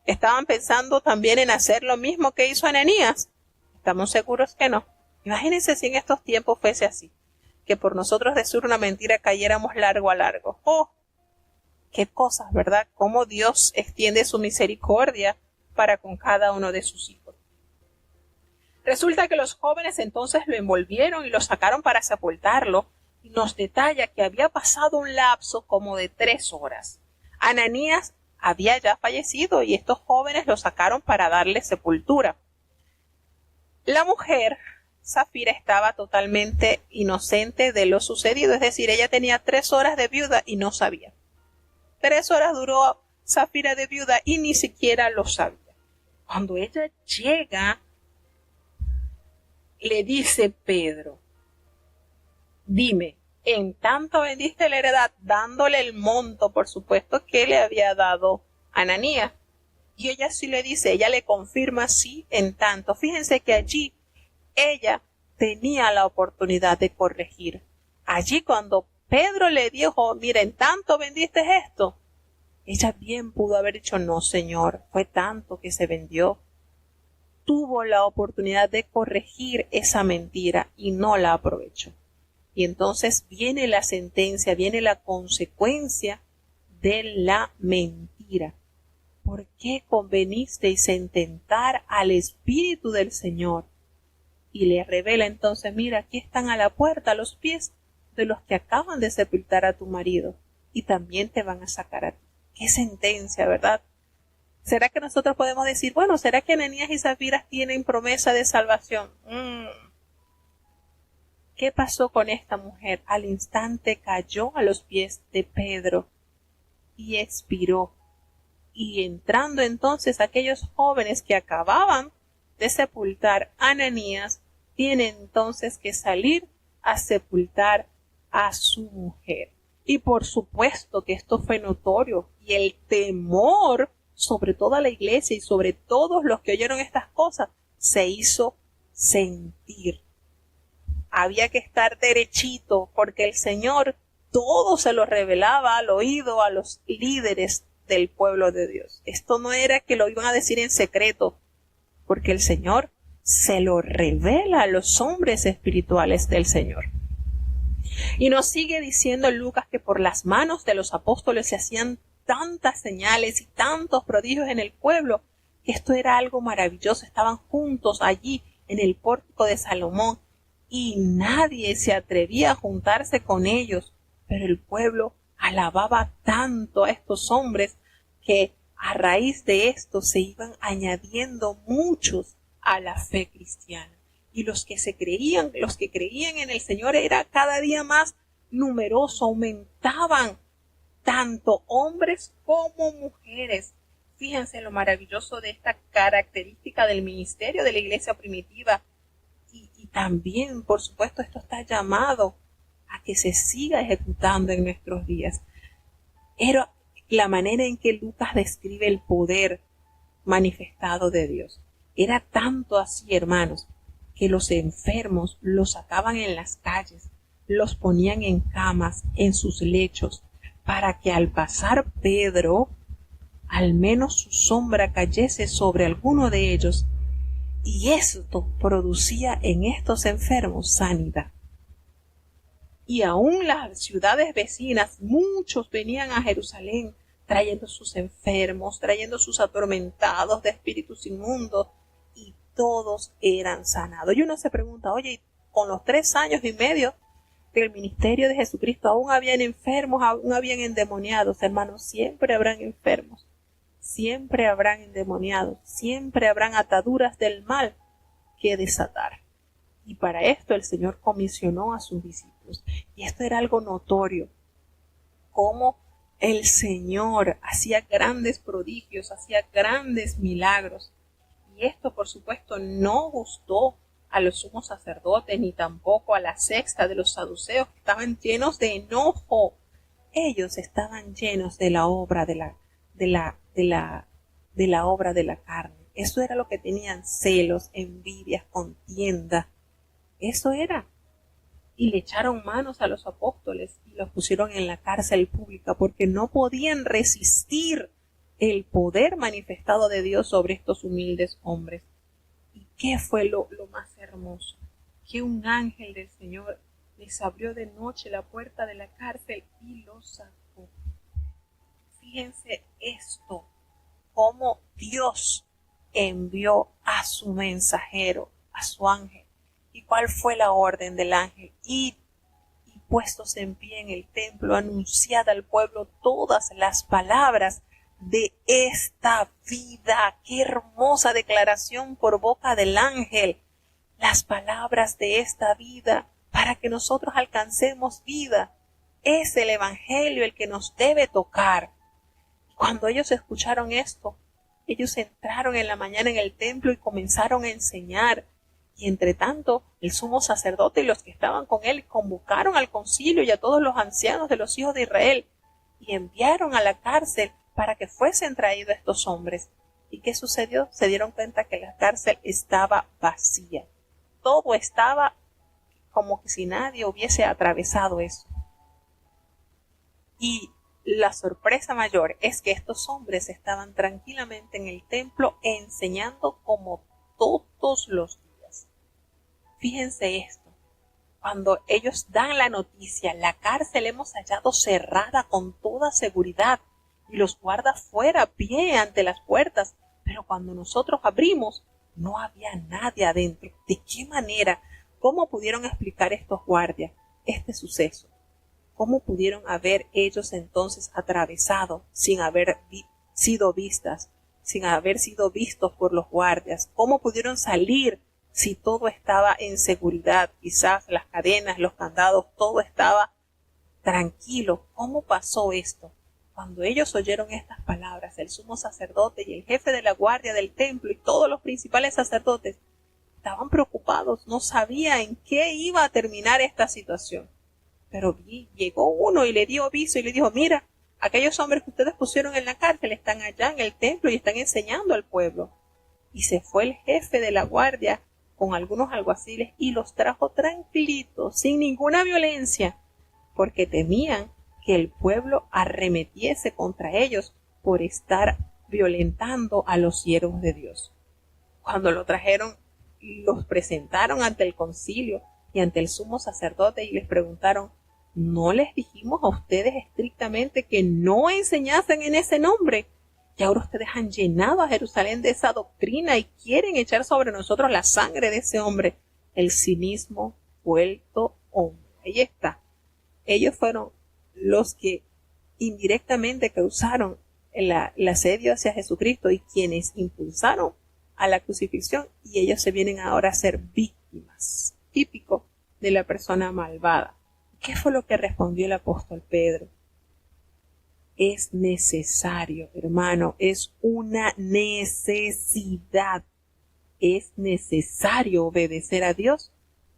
estaban pensando también en hacer lo mismo que hizo Ananías? Estamos seguros que no. Imagínense si en estos tiempos fuese así, que por nosotros decir una mentira cayéramos largo a largo. ¡Oh! ¡Qué cosas!, ¿verdad? Cómo Dios extiende su misericordia para con cada uno de sus hijos. Resulta que los jóvenes entonces lo envolvieron y lo sacaron para sepultarlo, y nos detalla que había pasado un lapso como de 3 horas. Ananías había ya fallecido y estos jóvenes lo sacaron para darle sepultura. La mujer, Zafira, estaba totalmente inocente de lo sucedido, es decir, ella tenía 3 horas de viuda y no sabía. 3 horas duró Zafira de viuda y ni siquiera lo sabía. Cuando ella llega, le dice Pedro, dime, ¿en tanto vendiste la heredad? Dándole el monto, por supuesto, que le había dado Ananías. Y ella sí le dice, ella le confirma sí, en tanto. Fíjense que allí ella tenía la oportunidad de corregir. Allí cuando Pedro le dijo, mira, ¿en tanto vendiste esto? Ella bien pudo haber dicho, no, señor, fue tanto que se vendió. Tuvo la oportunidad de corregir esa mentira y no la aprovechó. Y entonces viene la sentencia, viene la consecuencia de la mentira. ¿Por qué convenisteis en tentar al Espíritu del Señor? Y le revela entonces, mira, aquí están a la puerta, a los pies de los que acaban de sepultar a tu marido, y también te van a sacar a ti. ¡Qué sentencia!, ¿verdad? ¿Será que nosotros podemos decir, bueno, ¿será que Ananías y Zafira tienen promesa de salvación? ¿Qué pasó con esta mujer? Al instante cayó a los pies de Pedro y expiró. Y entrando entonces aquellos jóvenes que acababan de sepultar a Ananías, tienen entonces que salir a sepultar a su mujer. Y por supuesto que esto fue notorio, y el temor sobre toda la iglesia y sobre todos los que oyeron estas cosas se hizo sentir. Había que estar derechito, porque el Señor todo se lo revelaba al oído a los líderes del pueblo de Dios. Esto no era que lo iban a decir en secreto, porque el Señor se lo revela a los hombres espirituales del Señor. Y nos sigue diciendo Lucas que por las manos de los apóstoles se hacían tantas señales y tantos prodigios en el pueblo, que esto era algo maravilloso. Estaban juntos allí en el pórtico de Salomón, y nadie se atrevía a juntarse con ellos, pero el pueblo alababa tanto a estos hombres que a raíz de esto se iban añadiendo muchos a la fe cristiana. Y los que creían en el Señor era cada día más numeroso, aumentaban tanto hombres como mujeres. Fíjense lo maravilloso de esta característica del ministerio de la iglesia primitiva. Y también, por supuesto, esto está llamado a que se siga ejecutando en nuestros días. Era la manera en que Lucas describe el poder manifestado de Dios. Era tanto así, hermanos, que los enfermos los sacaban en las calles, los ponían en camas, en sus lechos, para que al pasar Pedro, al menos su sombra cayese sobre alguno de ellos, y esto producía en estos enfermos sanidad. Y aún las ciudades vecinas, muchos venían a Jerusalén trayendo sus enfermos, trayendo sus atormentados de espíritus inmundos, y todos eran sanados. Y uno se pregunta, oye, con los 3 años y medio del ministerio de Jesucristo, aún habían enfermos, aún habían endemoniados. Hermanos, siempre habrán enfermos, siempre habrán endemoniados, siempre habrán ataduras del mal que desatar. Y para esto el Señor comisionó a sus discípulos. Y esto era algo notorio, cómo el Señor hacía grandes prodigios, hacía grandes milagros. Y esto, por supuesto, no gustó a los sumos sacerdotes, ni tampoco a la secta de los saduceos, que estaban llenos de enojo. Ellos estaban llenos de la obra de la obra de la carne. Eso era lo que tenían: celos, envidias, contienda. Eso era. Y le echaron manos a los apóstoles y los pusieron en la cárcel pública porque no podían resistir el poder manifestado de Dios sobre estos humildes hombres. ¿Y qué fue lo más hermoso? Que un ángel del Señor les abrió de noche la puerta de la cárcel y los sacó. Fíjense esto, cómo Dios envió a su mensajero, a su ángel. ¿Y cuál fue la orden del ángel? Id y puestos en pie en el templo, anunciad al pueblo todas las palabras de esta vida. ¡Qué hermosa declaración por boca del ángel! Las palabras de esta vida, para que nosotros alcancemos vida. Es el evangelio el que nos debe tocar. Cuando ellos escucharon esto, ellos entraron en la mañana en el templo y comenzaron a enseñar. Y entre tanto, el sumo sacerdote y los que estaban con él convocaron al concilio y a todos los ancianos de los hijos de Israel y enviaron a la cárcel para que fuesen traídos estos hombres. ¿Y qué sucedió? Se dieron cuenta que la cárcel estaba vacía. Todo estaba como que si nadie hubiese atravesado eso. Y la sorpresa mayor es que estos hombres estaban tranquilamente en el templo enseñando como todos los días. Fíjense esto, cuando ellos dan la noticia, la cárcel hemos hallado cerrada con toda seguridad y los guardas fuera a pie ante las puertas, pero cuando nosotros abrimos no había nadie adentro. ¿De qué manera? ¿Cómo pudieron explicar estos guardias este suceso? ¿Cómo pudieron haber ellos entonces atravesado sin haber sido vistas, sin haber sido vistos por los guardias? ¿Cómo pudieron salir si todo estaba en seguridad? Quizás las cadenas, los candados, todo estaba tranquilo. ¿Cómo pasó esto? Cuando ellos oyeron estas palabras, el sumo sacerdote y el jefe de la guardia del templo y todos los principales sacerdotes estaban preocupados, no sabían en qué iba a terminar esta situación. Pero llegó uno y le dio aviso y le dijo: mira, aquellos hombres que ustedes pusieron en la cárcel están allá en el templo y están enseñando al pueblo. Y se fue el jefe de la guardia con algunos alguaciles y los trajo tranquilitos, sin ninguna violencia, porque temían que el pueblo arremetiese contra ellos por estar violentando a los siervos de Dios. Cuando lo trajeron, los presentaron ante el concilio y ante el sumo sacerdote y les preguntaron: ¿no les dijimos a ustedes estrictamente que no enseñasen en ese nombre? Y ahora ustedes han llenado a Jerusalén de esa doctrina y quieren echar sobre nosotros la sangre de ese hombre. El cinismo vuelto hombre. Ahí está. Ellos fueron los que indirectamente causaron el asedio hacia Jesucristo y quienes impulsaron a la crucifixión, y ellos se vienen ahora a ser víctimas, típico de la persona malvada. ¿Qué fue lo que respondió el apóstol Pedro? Es necesario, hermano, es una necesidad. Es necesario obedecer a Dios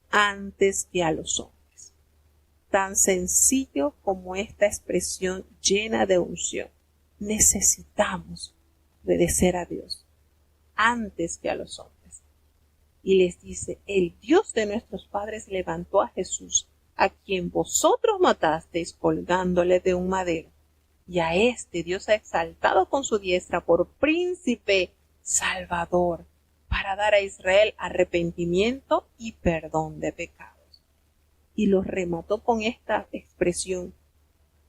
antes que a los hombres. Tan sencillo como esta expresión llena de unción. Necesitamos obedecer a Dios antes que a los hombres. Y les dice, el Dios de nuestros padres levantó a Jesús, a quien vosotros matasteis colgándole de un madero. Y a este Dios ha exaltado con su diestra por príncipe salvador, para dar a Israel arrepentimiento y perdón de pecados. Y los remató con esta expresión,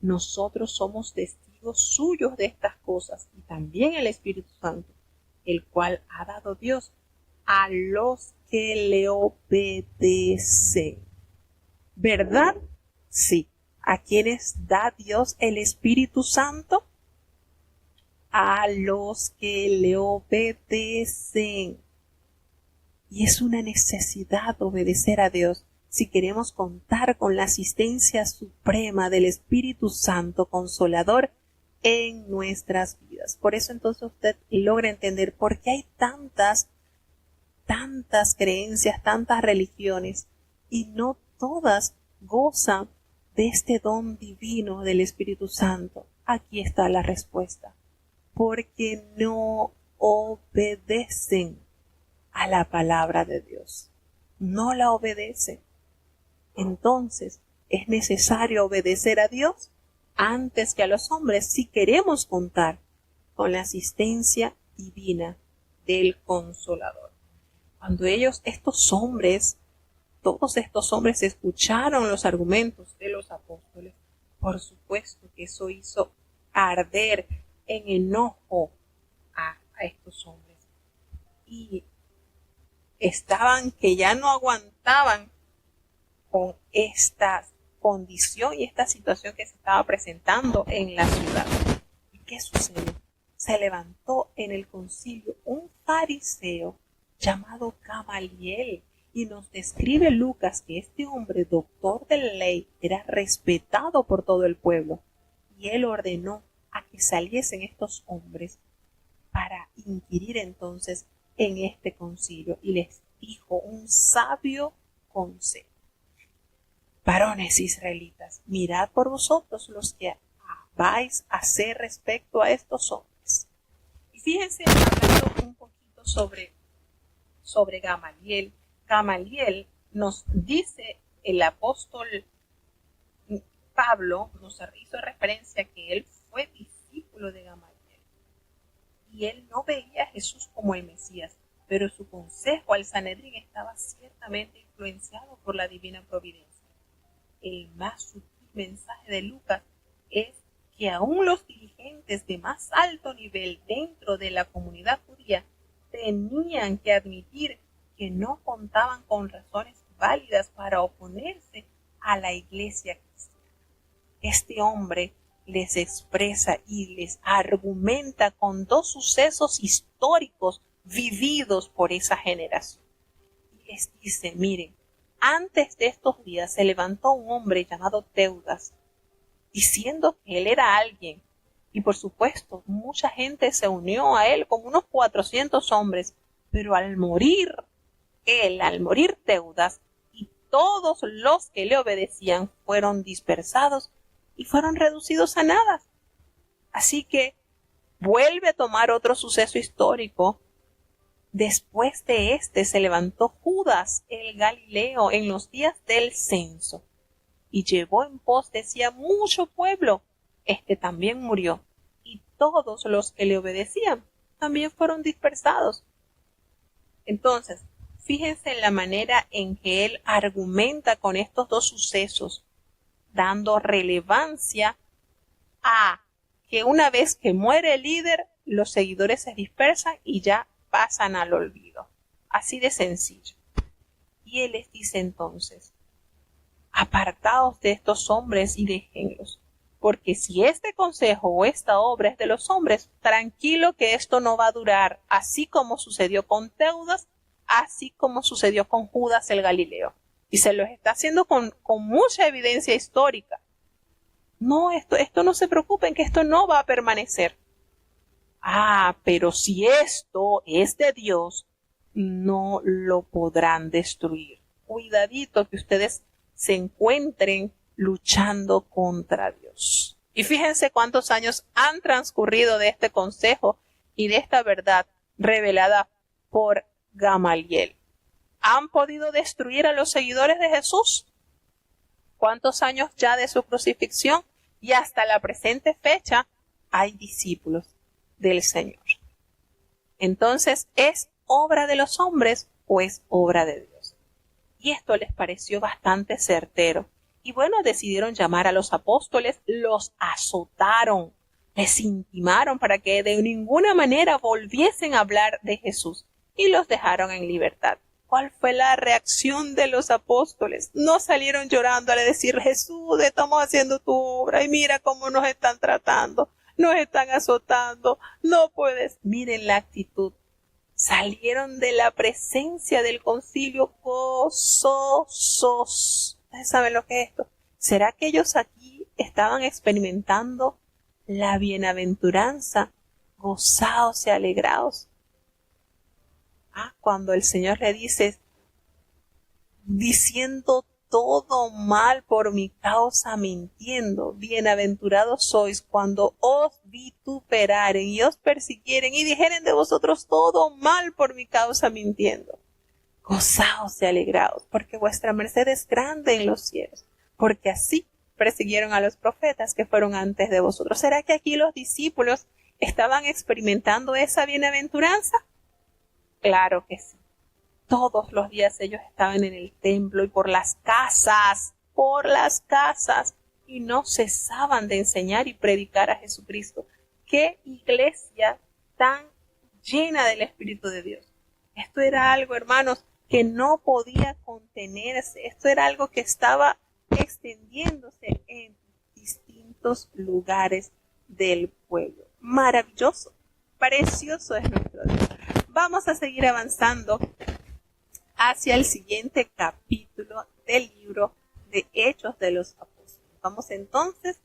nosotros somos testigos suyos de estas cosas, y también el Espíritu Santo, el cual ha dado Dios a los que le obedecen. ¿Verdad? Sí. ¿A quiénes da Dios el Espíritu Santo? A los que le obedecen. Y es una necesidad obedecer a Dios si queremos contar con la asistencia suprema del Espíritu Santo Consolador en nuestras vidas. Por eso entonces usted logra entender por qué hay tantas creencias, tantas religiones, y no todas gozan de este don divino del Espíritu Santo. Aquí está la respuesta. Porque no obedecen a la palabra de Dios. No la obedecen. Entonces, es necesario obedecer a Dios antes que a los hombres si queremos contar con la asistencia divina del Consolador. Cuando todos estos hombres escucharon los argumentos de los apóstoles, por supuesto que eso hizo arder en enojo a estos hombres. Y estaban que ya no aguantaban con esta condición y esta situación que se estaba presentando en la ciudad. ¿Y qué sucedió? Se levantó en el concilio un fariseo llamado Gamaliel, y nos describe Lucas que este hombre, doctor de la ley, era respetado por todo el pueblo, y él ordenó a que saliesen estos hombres para inquirir entonces en este concilio, y les dijo un sabio consejo. Varones israelitas, mirad por vosotros los que vais a hacer respecto a estos hombres. Y fíjense, hablando un poquito sobre Gamaliel. Gamaliel nos dice el apóstol Pablo, nos hizo referencia que él fue discípulo de Gamaliel. Y él no veía a Jesús como el Mesías, pero su consejo al Sanedrín estaba ciertamente influenciado por la divina providencia. El más sutil mensaje de Lucas es que aún los dirigentes de más alto nivel dentro de la comunidad judía tenían que admitir que no contaban con razones válidas para oponerse a la iglesia cristiana. Este hombre les expresa y les argumenta con dos sucesos históricos vividos por esa generación. Y les dice, miren, antes de estos días se levantó un hombre llamado Teudas, diciendo que él era alguien, y por supuesto mucha gente se unió a él, como unos 400 hombres, pero al morir Teudas, y todos los que le obedecían fueron dispersados y fueron reducidos a nada. Así que vuelve a tomar otro suceso histórico. Después de este se levantó Judas el Galileo en los días del censo y llevó en pos de sí a mucho pueblo. Este también murió, y todos los que le obedecían también fueron dispersados. Entonces, fíjense en la manera en que él argumenta con estos dos sucesos, dando relevancia a que una vez que muere el líder, los seguidores se dispersan y ya pasan al olvido. Así de sencillo. Y él les dice entonces: apartaos de estos hombres y déjenlos, porque si este consejo o esta obra es de los hombres, tranquilo que esto no va a durar, así como sucedió con Teudas, así como sucedió con Judas el Galileo. Y se los está haciendo con mucha evidencia histórica. No, esto no se preocupen, que esto no va a permanecer. Pero si esto es de Dios, no lo podrán destruir. Cuidadito que ustedes se encuentren luchando contra Dios. Y fíjense cuántos años han transcurrido de este consejo y de esta verdad revelada por Gamaliel. ¿Han podido destruir a los seguidores de Jesús? ¿Cuántos años ya de su crucifixión? Y hasta la presente fecha hay discípulos del Señor. Entonces, ¿es obra de los hombres o es obra de Dios? Y esto les pareció bastante certero. Y bueno, decidieron llamar a los apóstoles, los azotaron, les intimaron para que de ninguna manera volviesen a hablar de Jesús y los dejaron en libertad. ¿Cuál fue la reacción de los apóstoles? No salieron llorando a decir: Jesús, estamos haciendo tu obra y mira cómo nos están tratando, nos están azotando, no puedes. Miren la actitud. Salieron de la presencia del concilio gozosos. ¿Ustedes saben lo que es esto? ¿Será que ellos aquí estaban experimentando la bienaventuranza, gozados y alegrados? Cuando el Señor le dice: diciendo todo mal por mi causa, mintiendo, bienaventurados sois cuando os vituperaren y os persiguieren y dijeren de vosotros todo mal por mi causa, mintiendo. Gozaos y alegraos, porque vuestra merced es grande en los cielos, porque así persiguieron a los profetas que fueron antes de vosotros. ¿Será que aquí los discípulos estaban experimentando esa bienaventuranza? Claro que sí. Todos los días ellos estaban en el templo y por las casas, y no cesaban de enseñar y predicar a Jesucristo. ¡Qué iglesia tan llena del Espíritu de Dios! Esto era algo, hermanos, que no podía contenerse. Esto era algo que estaba extendiéndose en distintos lugares del pueblo. Maravilloso, precioso es nuestro Dios. Vamos a seguir avanzando hacia el siguiente capítulo del libro de Hechos de los Apóstoles. Vamos entonces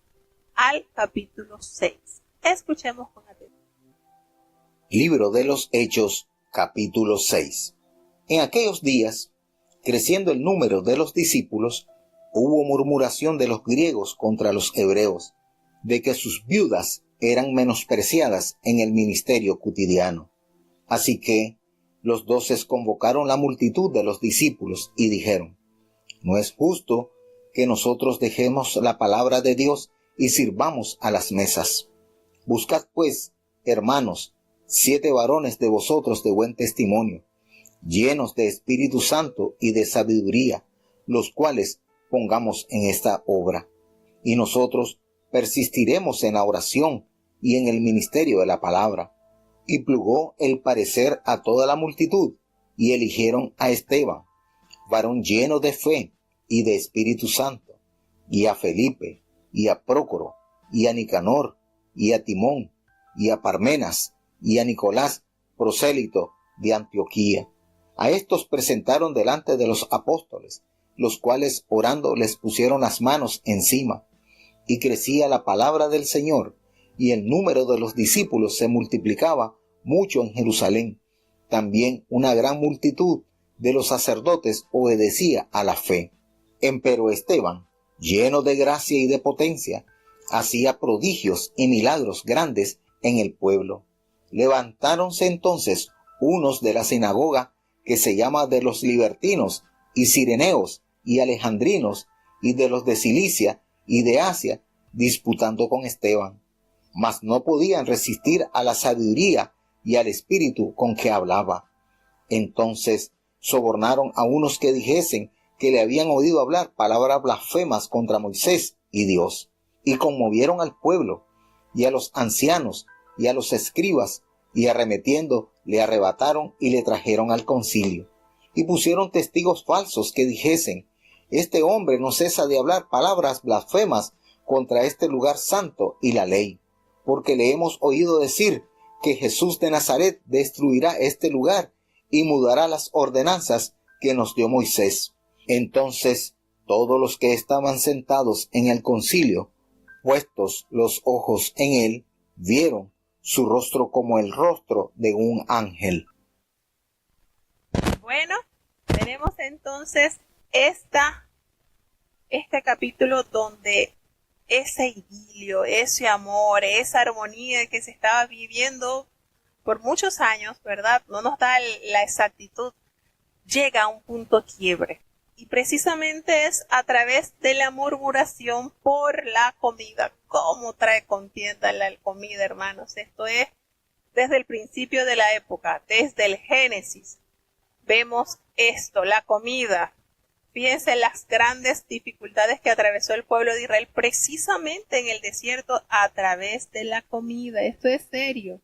al capítulo 6. Escuchemos con atención. Libro de los Hechos, capítulo 6. En aquellos días, creciendo el número de los discípulos, hubo murmuración de los griegos contra los hebreos, de que sus viudas eran menospreciadas en el ministerio cotidiano. Así que los 12 convocaron la multitud de los discípulos y dijeron: no es justo que nosotros dejemos la palabra de Dios y sirvamos a las mesas. Buscad pues, hermanos, 7 varones de vosotros de buen testimonio, llenos de Espíritu Santo y de sabiduría, los cuales pongamos en esta obra. Y nosotros persistiremos en la oración y en el ministerio de la palabra. Y plugó el parecer a toda la multitud, y eligieron a Esteban, varón lleno de fe y de Espíritu Santo, y a Felipe, y a Prócoro, y a Nicanor, y a Timón, y a Parmenas, y a Nicolás, prosélito de Antioquía. A estos presentaron delante de los apóstoles, los cuales orando les pusieron las manos encima, y crecía la palabra del Señor, y el número de los discípulos se multiplicaba mucho en Jerusalén. También una gran multitud de los sacerdotes obedecía a la fe. Empero Esteban, lleno de gracia y de potencia, hacía prodigios y milagros grandes en el pueblo. Levantáronse entonces unos de la sinagoga que se llama de los libertinos y cireneos y alejandrinos y de los de Cilicia y de Asia, disputando con Esteban. Mas no podían resistir a la sabiduría y al espíritu con que hablaba. Entonces sobornaron a unos que dijesen que le habían oído hablar palabras blasfemas contra Moisés y Dios, y conmovieron al pueblo y a los ancianos y a los escribas, y arremetiendo, le arrebataron y le trajeron al concilio. Y pusieron testigos falsos que dijesen: este hombre no cesa de hablar palabras blasfemas contra este lugar santo y la ley, porque le hemos oído decir que Jesús de Nazaret destruirá este lugar y mudará las ordenanzas que nos dio Moisés. Entonces todos los que estaban sentados en el concilio, puestos los ojos en él, vieron su rostro como el rostro de un ángel. Bueno, tenemos entonces este capítulo donde ese idilio, ese amor, esa armonía que se estaba viviendo por muchos años, ¿verdad? No nos da la exactitud, llega a un punto quiebre. Y precisamente es a través de la murmuración por la comida. ¿Cómo trae contienda la comida, hermanos? Esto es desde el principio de la época, desde el Génesis. Vemos esto, la comida. Fíjense las grandes dificultades que atravesó el pueblo de Israel precisamente en el desierto a través de la comida. Esto es serio.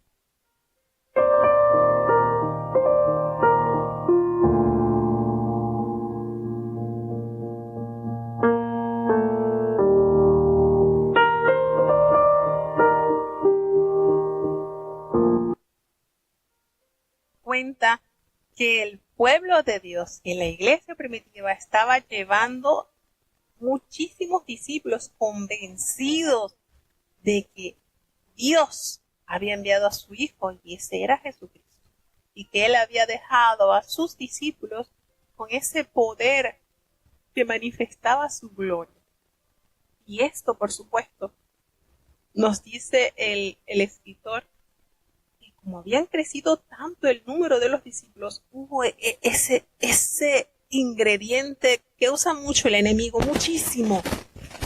Cuenta que el pueblo de Dios en la iglesia primitiva estaba llevando muchísimos discípulos convencidos de que Dios había enviado a su Hijo y ese era Jesucristo, y que Él había dejado a sus discípulos con ese poder que manifestaba su gloria. Y esto, por supuesto, nos dice el escritor, como habían crecido tanto el número de los discípulos, hubo ese ingrediente que usa mucho el enemigo, muchísimo,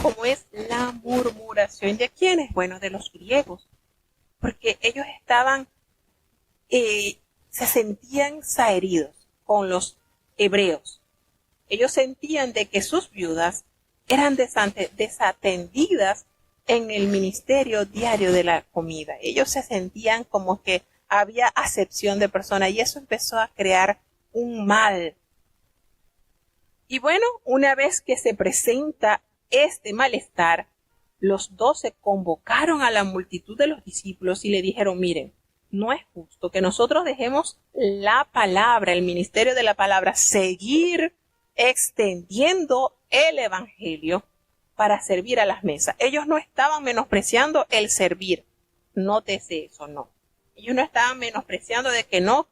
como es la murmuración. ¿De quiénes? Bueno, de los griegos, porque ellos se sentían zaheridos con los hebreos. Ellos sentían de que sus viudas eran desatendidas en el ministerio diario de la comida. Ellos se sentían como que había acepción de persona y eso empezó a crear un mal. Y bueno, una vez que se presenta este malestar, los 12 convocaron a la multitud de los discípulos y le dijeron: miren, no es justo que nosotros dejemos la palabra, el ministerio de la palabra, seguir extendiendo el evangelio para servir a las mesas. Ellos no estaban menospreciando el servir. Nótese eso, no. Ellos no estaban menospreciando de que no.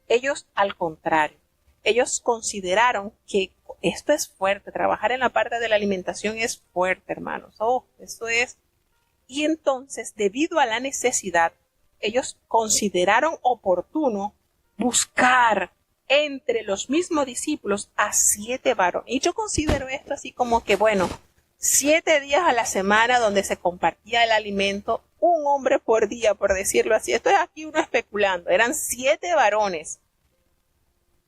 Ellos, al contrario, ellos consideraron que esto es fuerte. Trabajar en la parte de la alimentación es fuerte, hermanos. Eso es. Y entonces, debido a la necesidad, ellos consideraron oportuno buscar entre los mismos discípulos a 7 varones. Y yo considero esto así como que, bueno, 7 días a la semana donde se compartía el alimento, un hombre por día, por decirlo así. Esto es aquí uno especulando. Eran 7 varones.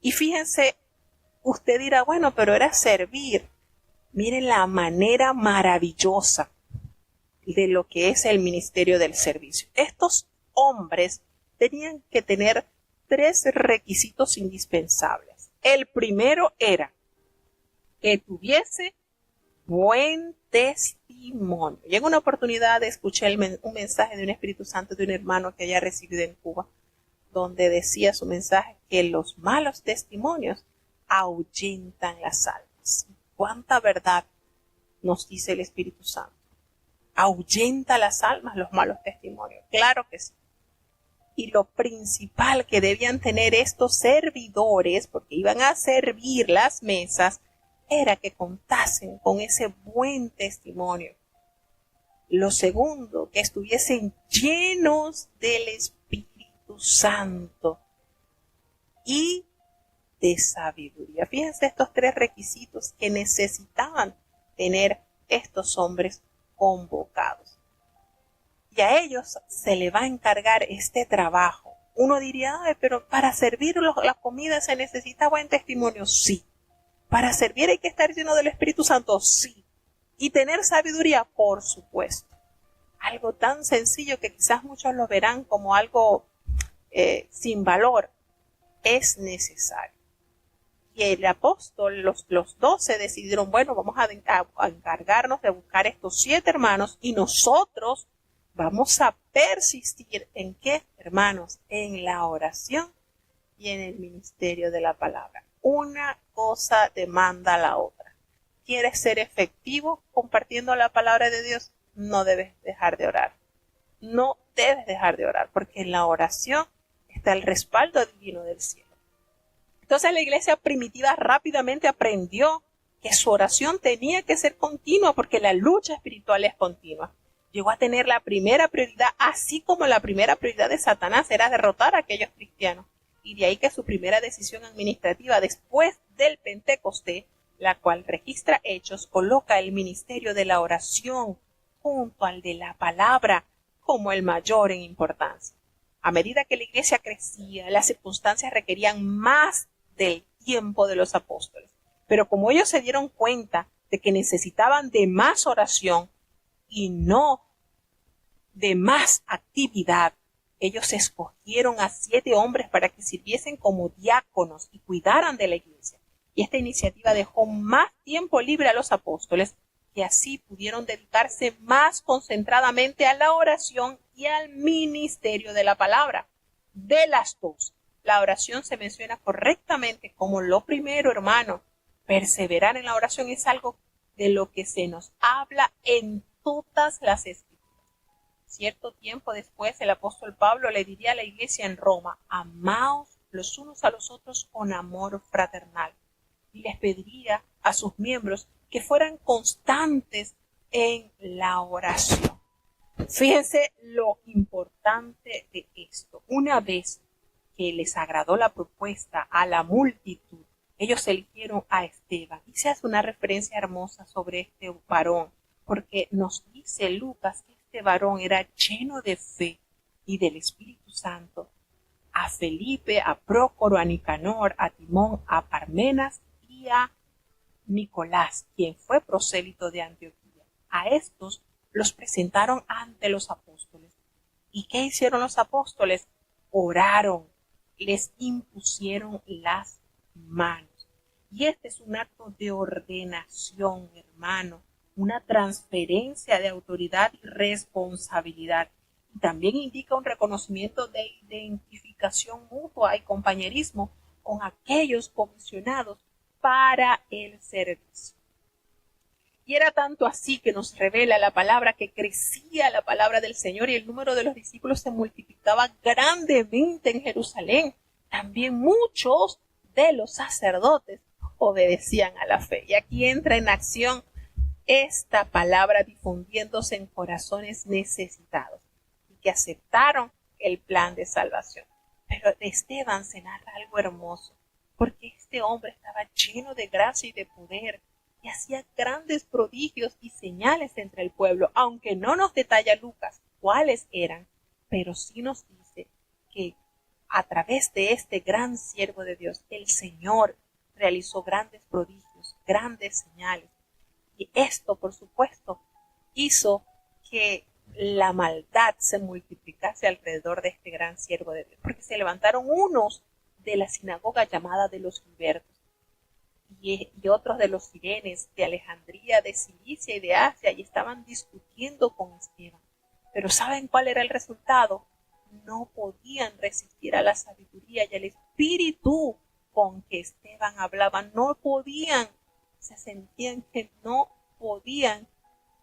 Y fíjense, usted dirá, bueno, pero era servir. Miren la manera maravillosa de lo que es el ministerio del servicio. Estos hombres tenían que tener 3 requisitos indispensables. El primero era que tuviese buen testimonio. Y en una oportunidad escuché un mensaje de un Espíritu Santo de un hermano que había recibido en Cuba, donde decía su mensaje que los malos testimonios ahuyentan las almas. ¿Cuánta verdad nos dice el Espíritu Santo? ¿Ahuyenta las almas los malos testimonios? Claro que sí. Y lo principal que debían tener estos servidores, porque iban a servir las mesas, era que contasen con ese buen testimonio. Lo segundo, que estuviesen llenos del Espíritu Santo y de sabiduría. Fíjense estos 3 requisitos que necesitaban tener estos hombres convocados. Y a ellos se le va a encargar este trabajo. Uno diría, pero para servir la comida se necesita buen testimonio. Sí. Para servir hay que estar lleno del Espíritu Santo. Sí. Y tener sabiduría, por supuesto. algo tan sencillo que quizás muchos lo verán como algo sin valor, es necesario. Y el apóstol, los 12 decidieron, bueno, vamos a encargarnos de buscar estos 7 hermanos y nosotros vamos a persistir en qué, hermanos, en la oración y en el ministerio de la palabra. Una cosa demanda a la otra. ¿Quieres ser efectivo compartiendo la palabra de Dios? No debes dejar de orar. No debes dejar de orar, porque en la oración está el respaldo divino del cielo. Entonces la iglesia primitiva rápidamente aprendió que su oración tenía que ser continua porque la lucha espiritual es continua. Llegó a tener la primera prioridad, así como la primera prioridad de Satanás era derrotar a aquellos cristianos. Y de ahí que su primera decisión administrativa después del Pentecostés, la cual registra Hechos, coloca el ministerio de la oración junto al de la palabra como el mayor en importancia. A medida que la iglesia crecía, las circunstancias requerían más del tiempo de los apóstoles. Pero como ellos se dieron cuenta de que necesitaban de más oración y no de más actividad, ellos escogieron a 7 hombres para que sirviesen como diáconos y cuidaran de la iglesia. Y esta iniciativa dejó más tiempo libre a los apóstoles, que así pudieron dedicarse más concentradamente a la oración y al ministerio de la palabra. De las dos, la oración se menciona correctamente como lo primero, hermano. Perseverar en la oración es algo de lo que se nos habla en todas las escrituras. Cierto tiempo después, el apóstol Pablo le diría a la iglesia en Roma: amaos los unos a los otros con amor fraternal. Y les pediría a sus miembros que fueran constantes en la oración. Fíjense lo importante de esto. Una vez que les agradó la propuesta a la multitud, ellos eligieron a Esteban. Y se hace una referencia hermosa sobre este varón, porque nos dice Lucas que este varón era lleno de fe y del Espíritu Santo. A Felipe, a Prócoro, a Nicanor, a Timón, a Parmenas y a Nicolás, quien fue prosélito de Antioquía. A estos los presentaron ante los apóstoles. ¿Y qué hicieron los apóstoles? Oraron, les impusieron las manos. Y este es un acto de ordenación, hermano, una transferencia de autoridad y responsabilidad. Y también indica un reconocimiento de identificación mutua y compañerismo con aquellos comisionados para el servicio. Y era tanto así que nos revela la palabra que crecía la palabra del Señor y el número de los discípulos se multiplicaba grandemente en Jerusalén. También muchos de los sacerdotes obedecían a la fe. Y aquí entra en acción esta palabra difundiéndose en corazones necesitados y que aceptaron el plan de salvación. Pero de Esteban se narra algo hermoso, porque este hombre estaba lleno de gracia y de poder y hacía grandes prodigios y señales entre el pueblo, aunque no nos detalla Lucas cuáles eran, pero sí nos dice que a través de este gran siervo de Dios, el Señor realizó grandes prodigios, grandes señales. Y esto, por supuesto, hizo que la maldad se multiplicase alrededor de este gran siervo de Dios, porque se levantaron unos de la sinagoga llamada de los libertos y otros de los sirenes, de Alejandría, de Cilicia y de Asia, y estaban discutiendo con Esteban. Pero ¿saben cuál era el resultado? No podían resistir a la sabiduría y al espíritu con que Esteban hablaba. No podían, se sentían que no podían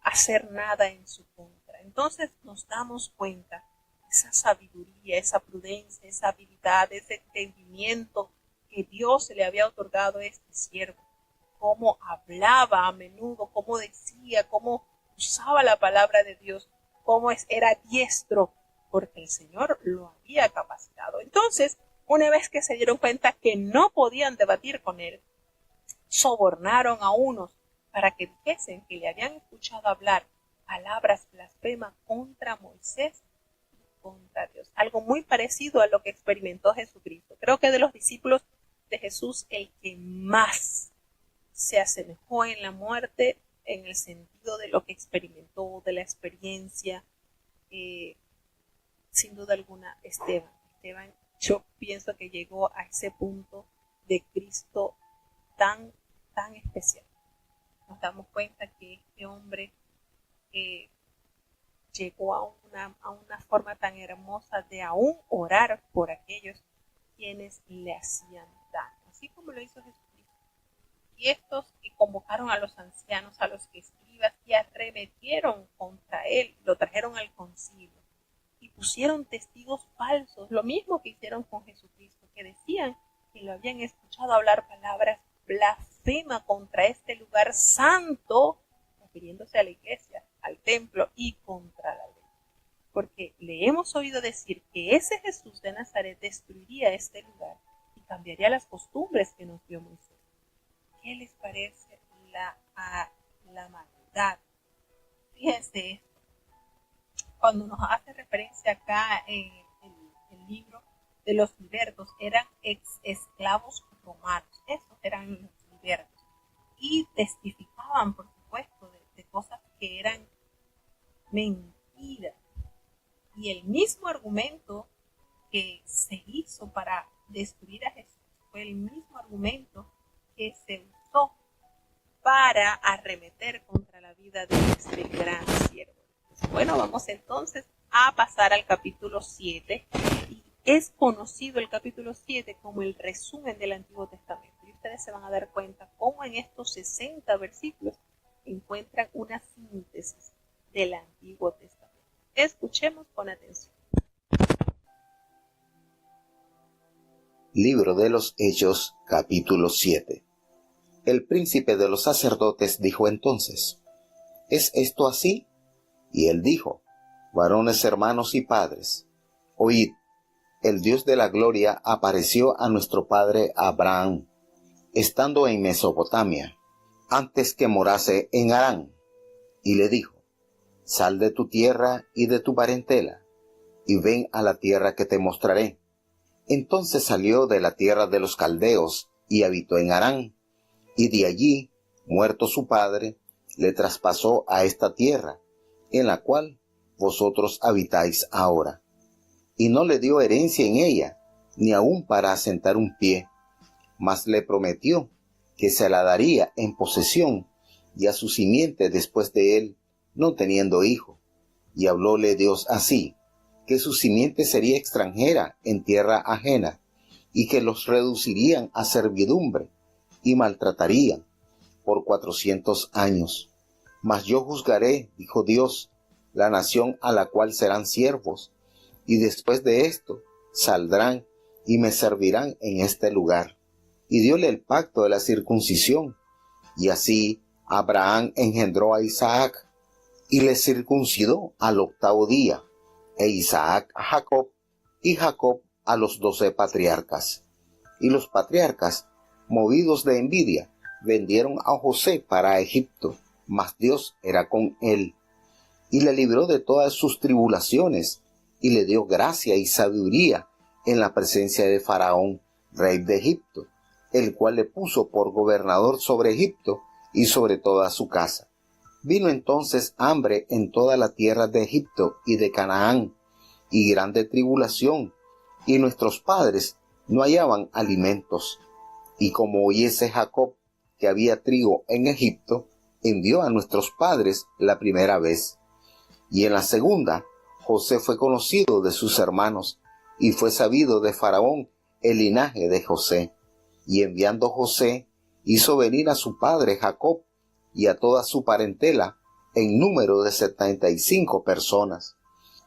hacer nada en su contra. Entonces nos damos cuenta, esa sabiduría, esa prudencia, esa habilidad, ese entendimiento que Dios le había otorgado a este siervo, cómo hablaba a menudo, cómo decía, cómo usaba la palabra de Dios, cómo era diestro, porque el Señor lo había capacitado. Entonces, una vez que se dieron cuenta que no podían debatir con él, sobornaron a unos para que dijesen que le habían escuchado hablar palabras blasfemas contra Moisés y contra Dios. Algo muy parecido a lo que experimentó Jesucristo. Creo que de los discípulos de Jesús, el que más se asemejó en la muerte, en el sentido de lo que experimentó, de la experiencia, sin duda alguna, Esteban. Esteban, yo pienso que llegó a ese punto de Cristo tan especial. Nos damos cuenta que este hombre llegó a una forma tan hermosa de aún orar por aquellos quienes le hacían daño, así como lo hizo Jesucristo. Y estos que convocaron a los ancianos, a los escribas, y arremetieron contra él, lo trajeron al concilio y pusieron testigos falsos, lo mismo que hicieron con Jesucristo, que decían que lo habían escuchado hablar palabras blasfemas contra este lugar santo, refiriéndose a la iglesia, al templo y contra la ley. Porque le hemos oído decir que ese Jesús de Nazaret destruiría este lugar y cambiaría las costumbres que nos dio Moisés. ¿Qué les parece la maldad? Fíjense esto. Cuando nos hace referencia acá en el libro de los libertos, eran esclavos romanos. Esos eran los libertos. Y testificaban, por supuesto, de cosas que eran mentiras. Y el mismo argumento que se hizo para destruir a Jesús fue el mismo argumento que se usó para arremeter contra la vida de este gran siervo. Bueno, vamos entonces a pasar al capítulo 7. Y es conocido el capítulo 7 como el resumen del Antiguo Testamento. Y ustedes se van a dar cuenta cómo en estos 60 versículos encuentran una síntesis del Antiguo Testamento. Escuchemos con atención. Libro de los Hechos, capítulo 7. El príncipe de los sacerdotes dijo entonces: ¿Es esto así? Y él dijo: varones, hermanos y padres, oíd, el Dios de la gloria apareció a nuestro padre Abraham, estando en Mesopotamia, antes que morase en Harán, y le dijo: sal de tu tierra y de tu parentela, y ven a la tierra que te mostraré. Entonces salió de la tierra de los caldeos, y habitó en Harán, y de allí, muerto su padre, le traspasó a esta tierra, en la cual vosotros habitáis ahora. Y no le dio herencia en ella, ni aun para asentar un pie, mas le prometió que se la daría en posesión, y a su simiente después de él, no teniendo hijo. Y hablóle Dios así, que su simiente sería extranjera en tierra ajena, y que los reducirían a servidumbre, y maltratarían por 400 años. Mas yo juzgaré, dijo Dios, la nación a la cual serán siervos, y después de esto saldrán y me servirán en este lugar. Y dióle el pacto de la circuncisión, y así Abraham engendró a Isaac, y le circuncidó al 8º día, e Isaac a Jacob, y Jacob a los 12 patriarcas. Y los patriarcas, movidos de envidia, vendieron a José para Egipto, mas Dios era con él, y le libró de todas sus tribulaciones, y le dio gracia y sabiduría en la presencia de Faraón, rey de Egipto, el cual le puso por gobernador sobre Egipto y sobre toda su casa. Vino entonces hambre en toda la tierra de Egipto y de Canaán, y grande tribulación, y nuestros padres no hallaban alimentos. Y como oyese Jacob que había trigo en Egipto, envió a nuestros padres la primera vez. Y en la segunda, José fue conocido de sus hermanos, y fue sabido de Faraón el linaje de José. Y enviando José, hizo venir a su padre Jacob y a toda su parentela, en número de 75 personas.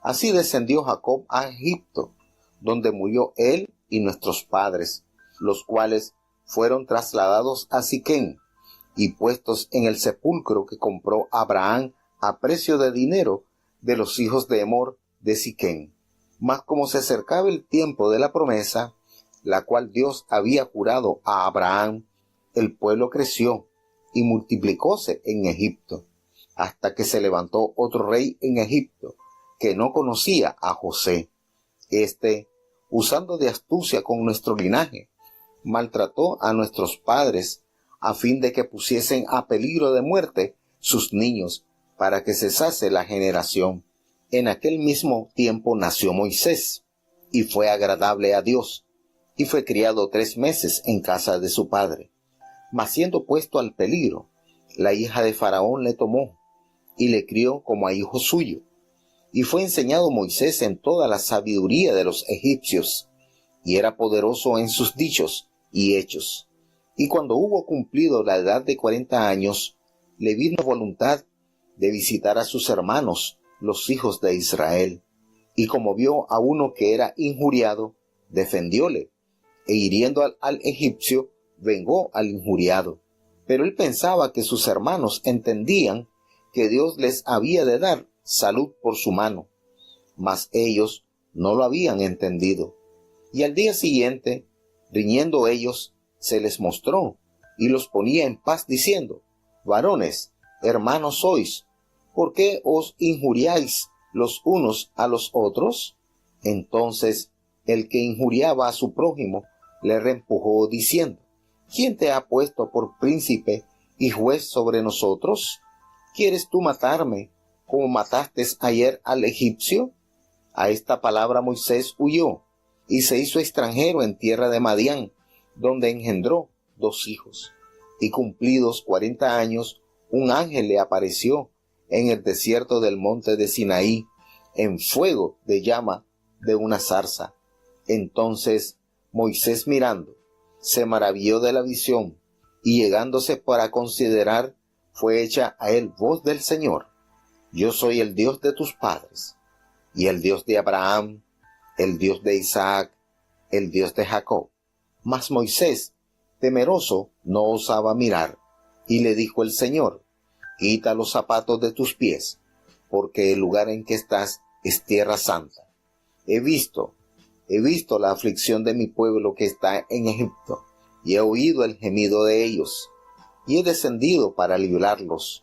Así descendió Jacob a Egipto, donde murió él y nuestros padres, los cuales fueron trasladados a Siquem, y puestos en el sepulcro que compró Abraham a precio de dinero de los hijos de Hemor de Siquem. Mas como se acercaba el tiempo de la promesa, la cual Dios había jurado a Abraham, el pueblo creció y multiplicóse en Egipto, hasta que se levantó otro rey en Egipto, que no conocía a José. Este, usando de astucia con nuestro linaje, maltrató a nuestros padres, a fin de que pusiesen a peligro de muerte sus niños, para que cesase la generación. En aquel mismo tiempo nació Moisés, y fue agradable a Dios, y fue criado 3 meses en casa de su padre. Mas siendo puesto al peligro, la hija de Faraón le tomó, y le crió como a hijo suyo. Y fue enseñado Moisés en toda la sabiduría de los egipcios, y era poderoso en sus dichos y hechos. Y cuando hubo cumplido la edad de 40 años, le vino voluntad de visitar a sus hermanos, los hijos de Israel. Y como vio a uno que era injuriado, defendióle, e hiriendo al egipcio, vengó al injuriado. Pero él pensaba que sus hermanos entendían que Dios les había de dar salud por su mano, mas ellos no lo habían entendido. Y al día siguiente, riñendo ellos, se les mostró, y los ponía en paz, diciendo: varones, hermanos sois, ¿por qué os injuriáis los unos a los otros? Entonces el que injuriaba a su prójimo le reempujó, diciendo: ¿quién te ha puesto por príncipe y juez sobre nosotros? ¿Quieres tú matarme, como mataste ayer al egipcio? A esta palabra Moisés huyó, y se hizo extranjero en tierra de Madián, donde engendró 2 hijos. Y cumplidos 40 años, un ángel le apareció en el desierto del monte de Sinaí, en fuego de llama de una zarza. Entonces Moisés, mirando, se maravilló de la visión, y llegándose para considerar, fue hecha a él voz del Señor: yo soy el Dios de tus padres, y el Dios de Abraham, el Dios de Isaac, el Dios de Jacob. Mas Moisés, temeroso, no osaba mirar, y le dijo el Señor: quita los zapatos de tus pies, porque el lugar en que estás es tierra santa. He visto la aflicción de mi pueblo que está en Egipto, y he oído el gemido de ellos, y he descendido para librarlos.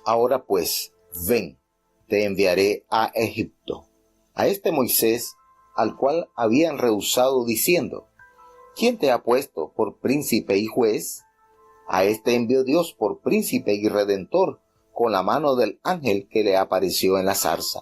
Ahora pues, ven, te enviaré a Egipto. A este Moisés, al cual habían rehusado, diciendo: ¿quién te ha puesto por príncipe y juez? A este envió Dios por príncipe y redentor, con la mano del ángel que le apareció en la zarza.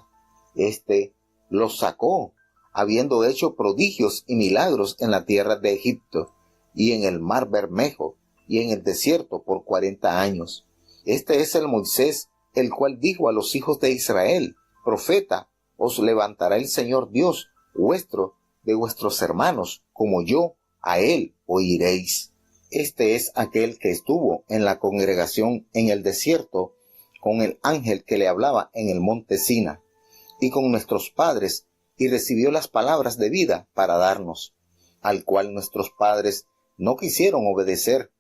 Este los sacó, habiendo hecho prodigios y milagros en la tierra de Egipto, y en el mar Bermejo, y en el desierto por 40 años. Este es el Moisés, el cual dijo a los hijos de Israel: profeta os levantará el Señor Dios vuestro de vuestros hermanos, como yo a él oiréis. Este es aquel que estuvo en la congregación en el desierto con el ángel que le hablaba en el monte Sina, y con nuestros padres, y recibió las palabras de vida para darnos, al cual nuestros padres no quisieron obedecer,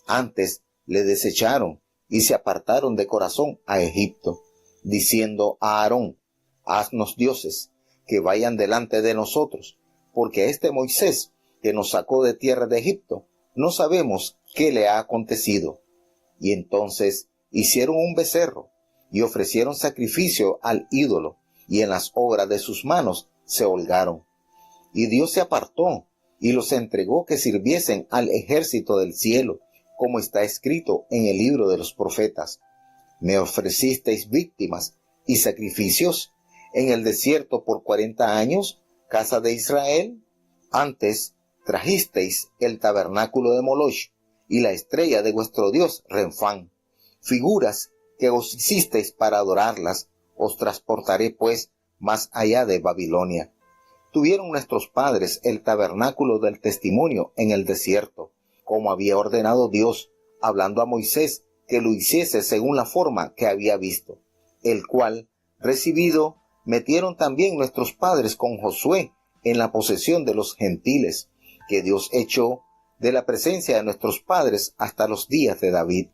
antes le desecharon y se apartaron de corazón a Egipto, diciendo a Aarón: haznos dioses que vayan delante de nosotros, porque a este Moisés que nos sacó de tierra de Egipto no sabemos qué le ha acontecido. Y entonces hicieron un becerro y ofrecieron sacrificio al ídolo, y en las obras de sus manos se holgaron. Y Dios se apartó y los entregó que sirviesen al ejército del cielo, como está escrito en el libro de los profetas: me ofrecisteis víctimas y sacrificios en el desierto por 40 años, casa de Israel. Antes trajisteis el tabernáculo de Moloch y la estrella de vuestro dios Renfán, figuras que os hicisteis para adorarlas. Os transportaré pues más allá de Babilonia. Tuvieron nuestros padres el tabernáculo del testimonio en el desierto, como había ordenado Dios, hablando a Moisés que lo hiciese según la forma que había visto, el cual, recibido, metieron también nuestros padres con Josué en la posesión de los gentiles, que Dios echó de la presencia de nuestros padres hasta los días de David,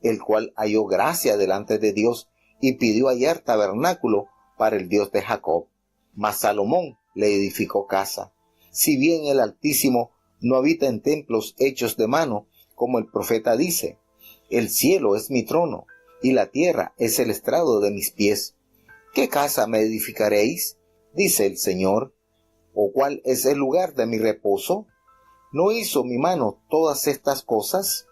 el cual halló gracia delante de Dios y pidió hallar tabernáculo para el Dios de Jacob. Mas Salomón le edificó casa, si bien el Altísimo no habita en templos hechos de mano, como el profeta dice: el cielo es mi trono, y la tierra es el estrado de mis pies. ¿Qué casa me edificaréis? Dice el Señor. ¿O cuál es el lugar de mi reposo? ¿No hizo mi mano todas estas cosas?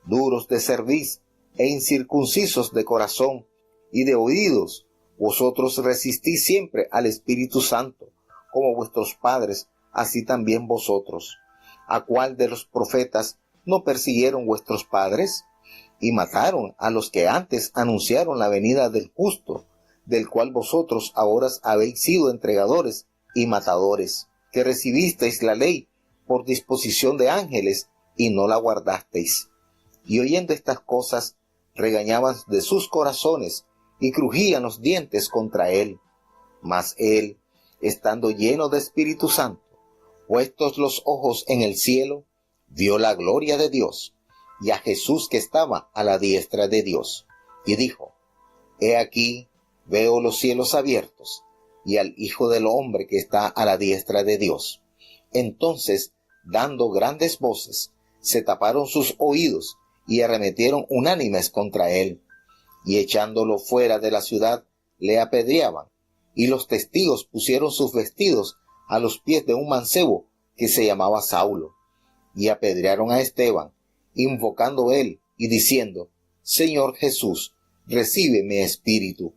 Duros de cerviz e incircuncisos de corazón y de oídos, Vosotros resistís siempre al Espíritu Santo, como vuestros padres, así también vosotros. ¿A cuál de los profetas no persiguieron vuestros padres? Y mataron a los que antes anunciaron la venida del justo, del cual vosotros ahora habéis sido entregadores y matadores, que recibisteis la ley por disposición de ángeles y no la guardasteis. Y oyendo estas cosas, regañaban de sus corazones y crujían los dientes contra él. Mas él, estando lleno de Espíritu Santo, puestos los ojos en el cielo, vio la gloria de Dios y a Jesús que estaba a la diestra de Dios, y dijo: He aquí, veo los cielos abiertos, y al Hijo del Hombre que está a la diestra de Dios. Entonces, dando grandes voces, se taparon sus oídos y arremetieron unánimes contra él, y echándolo fuera de la ciudad, le apedreaban, y los testigos pusieron sus vestidos a los pies de un mancebo que se llamaba Saulo, y apedrearon a Esteban, invocando él y diciendo: Señor Jesús, recibe mi espíritu.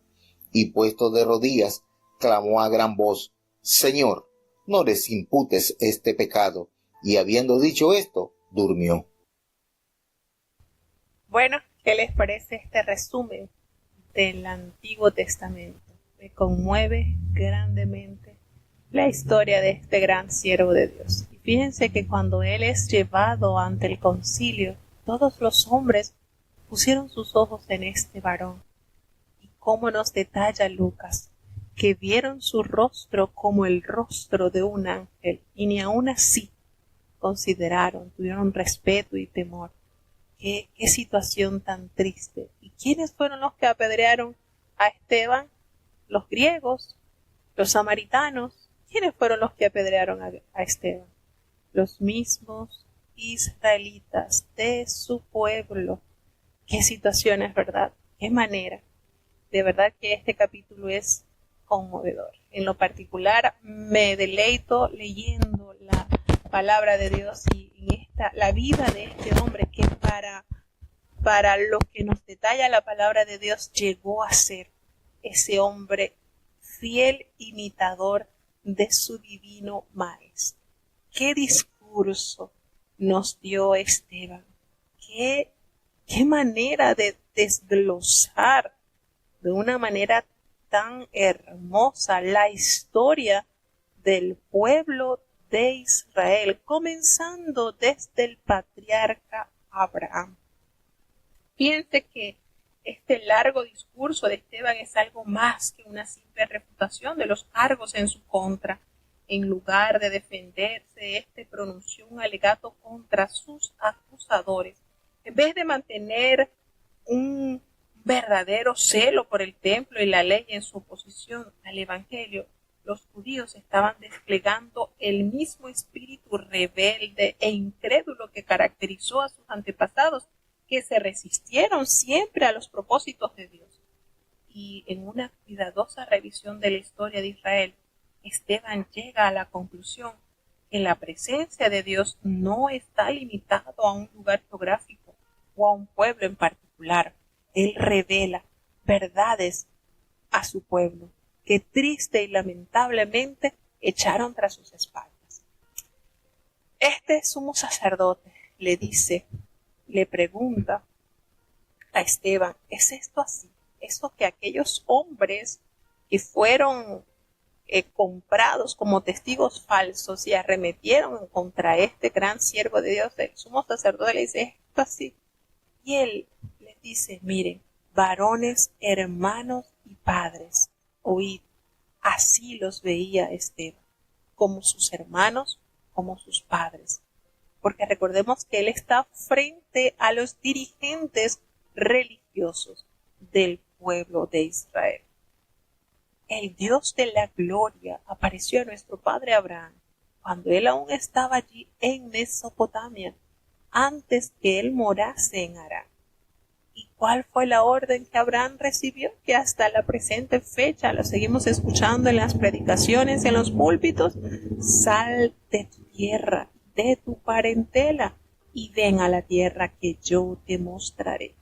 Y puesto de rodillas, clamó a gran voz: Señor, no les imputes este pecado. Y habiendo dicho esto, durmió. Bueno, ¿qué les parece este resumen del Antiguo Testamento? Me conmueve grandemente la historia de este gran siervo de Dios. Y fíjense que cuando él es llevado ante el concilio, todos los hombres pusieron sus ojos en este varón. Y cómo nos detalla Lucas, que vieron su rostro como el rostro de un ángel, y ni aun así consideraron, tuvieron respeto y temor. Qué situación tan triste. ¿Y quiénes fueron los que apedrearon a Esteban? Los griegos, los samaritanos. ¿Quiénes fueron los que apedrearon a Esteban? Los mismos israelitas de su pueblo. Qué situación, es verdad, qué manera. De verdad que este capítulo es conmovedor. En lo particular me deleito leyendo la palabra de Dios y en la vida de este hombre que para lo que nos detalla la palabra de Dios llegó a ser ese hombre fiel imitador de su divino maestro. Qué discurso nos dio Esteban. Qué manera de desglosar de una manera tan hermosa la historia del pueblo de Israel, comenzando desde el patriarca Abraham. Fíjense que este largo discurso de Esteban es algo más que una simple refutación de los cargos en su contra. En lugar de defenderse, este pronunció un alegato contra sus acusadores. En vez de mantener un verdadero celo por el templo y la ley en su oposición al evangelio, los judíos estaban desplegando el mismo espíritu rebelde e incrédulo que caracterizó a sus antepasados, que se resistieron siempre a los propósitos de Dios. Y en una cuidadosa revisión de la historia de Israel, Esteban llega a la conclusión que la presencia de Dios no está limitado a un lugar geográfico o a un pueblo en particular. Él revela verdades a su pueblo que triste y lamentablemente echaron tras sus espaldas. Este sumo sacerdote le pregunta a Esteban: ¿es esto así? ¿Eso que aquellos hombres que fueron comprados como testigos falsos y arremetieron contra este gran siervo de Dios, el sumo sacerdote le dice: ¿es esto así? Y él les dice: miren, varones, hermanos y padres, oíd. Así los veía Esteban, como sus hermanos, como sus padres. Porque recordemos que él está frente a los dirigentes religiosos del pueblo de Israel. El Dios de la gloria apareció a nuestro padre Abraham cuando él aún estaba allí en Mesopotamia, antes que él morase en Harán. ¿Y cuál fue la orden que Abraham recibió? Que hasta la presente fecha la seguimos escuchando en las predicaciones, en los púlpitos. Sal de tu tierra, de tu parentela, y ven a la tierra que yo te mostraré.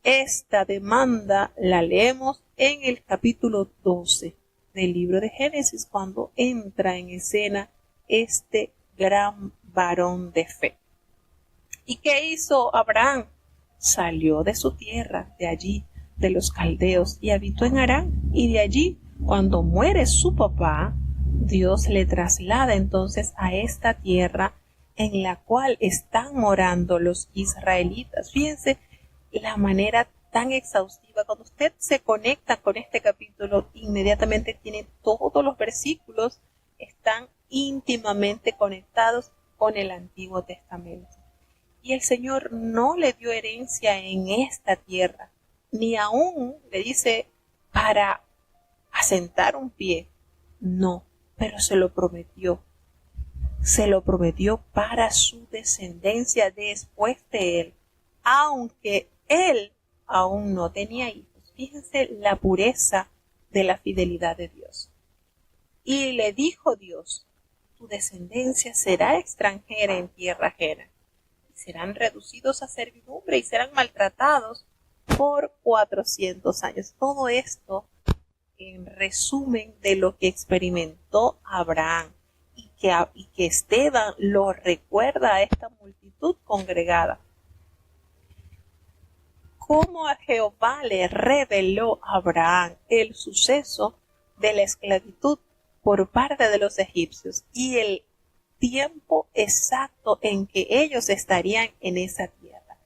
Esta demanda la leemos en el capítulo 12 del libro de Génesis, cuando entra en escena este gran varón de fe. ¿Y qué hizo Abraham? Salió de su tierra, de allí, de los caldeos, y habitó en Harán. Y de allí, cuando muere su papá, Dios le traslada entonces a esta tierra en la cual están morando los israelitas. Fíjense la manera tan exhaustiva. Cuando usted se conecta con este capítulo, inmediatamente tiene todos los versículos, están íntimamente conectados con el Antiguo Testamento. Y el Señor no le dio herencia en esta tierra, ni aún le dice para asentar un pie. No, pero se lo prometió. Se lo prometió para su descendencia después de él, aunque él aún no tenía hijos. Fíjense la pureza de la fidelidad de Dios. Y le dijo Dios: tu descendencia será extranjera en tierra ajena, y serán reducidos a servidumbre y serán maltratados por 400 años. Todo esto en resumen de lo que experimentó Abraham, y que Esteban lo recuerda a esta multitud congregada. Cómo a Jehová le reveló a Abraham el suceso de la esclavitud por parte de los egipcios y el tiempo exacto en que ellos estarían en esa tierra.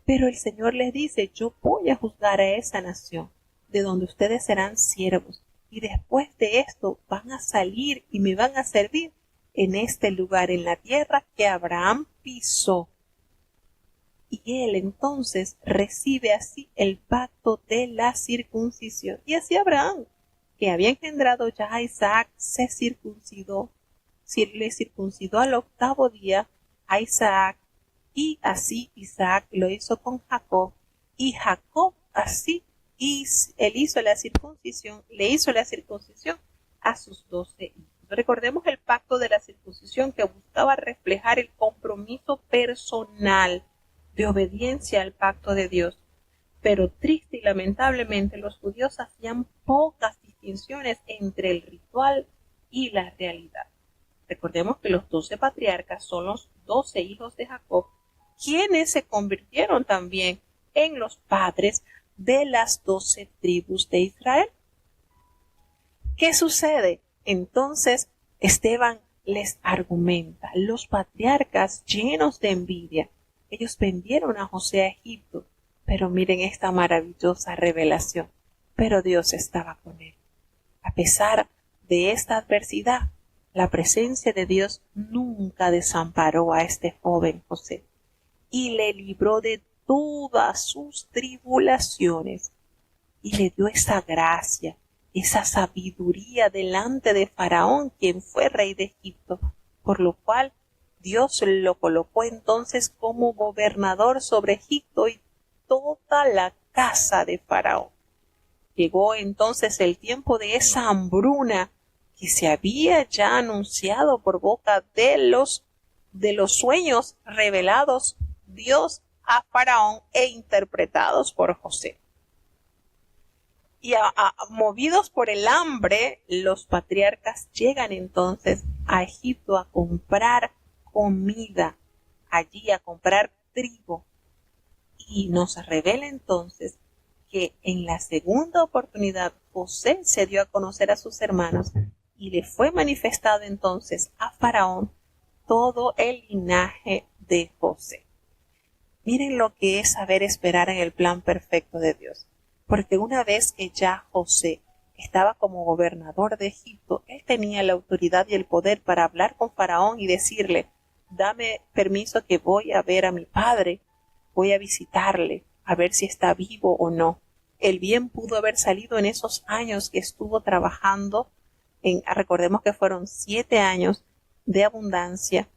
Pero el Señor les dice: yo voy a juzgar a esa nación, de donde ustedes serán siervos, y después de esto van a salir y me van a servir en este lugar, en la tierra que Abraham pisó. Y él entonces recibe así el pacto de la circuncisión. Y así Abraham, que había engendrado ya a Isaac, le circuncidó al 8º día a Isaac, y así Isaac lo hizo con Jacob, y Jacob así él le hizo la circuncisión a sus 12 hijos. Recordemos el pacto de la circuncisión, que buscaba reflejar el compromiso personal de obediencia al pacto de Dios. Pero triste y lamentablemente los judíos hacían pocas distinciones entre el ritual y la realidad. Recordemos que los 12 patriarcas son los 12 hijos de Jacob, quienes se convirtieron también en los padres de las 12 tribus de Israel. ¿Qué sucede? Entonces Esteban les argumenta: los patriarcas, llenos de envidia, ellos vendieron a José a Egipto, pero miren esta maravillosa revelación: pero Dios estaba con él. A pesar de esta adversidad, la presencia de Dios nunca desamparó a este joven José y le libró de todas sus tribulaciones y le dio esa gracia, esa sabiduría delante de Faraón, quien fue rey de Egipto, por lo cual Dios lo colocó entonces como gobernador sobre Egipto y toda la casa de Faraón. Llegó entonces el tiempo de esa hambruna que se había ya anunciado por boca de los sueños revelados Dios a Faraón e interpretados por José. Y movidos por el hambre, los patriarcas llegan entonces a Egipto a comprar comida, allí a comprar trigo. Y nos revela entonces que en la segunda oportunidad José se dio a conocer a sus hermanos y le fue manifestado entonces a Faraón todo el linaje de José. Miren lo que es saber esperar en el plan perfecto de Dios. Porque una vez que ya José estaba como gobernador de Egipto, él tenía la autoridad y el poder para hablar con Faraón y decirle: dame permiso que voy a ver a mi padre, voy a visitarle, a ver si está vivo o no. Él bien pudo haber salido en esos años que estuvo trabajando, recordemos que fueron 7 años de abundancia,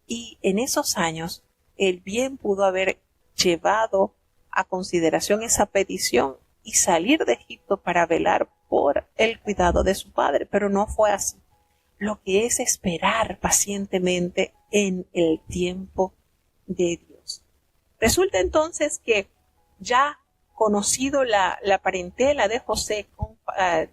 y en esos años él bien pudo haber llevado a consideración esa petición y salir de Egipto para velar por el cuidado de su padre, pero no fue así. Lo que es esperar pacientemente en el tiempo de Dios. Resulta entonces que ya conocido la parentela de José,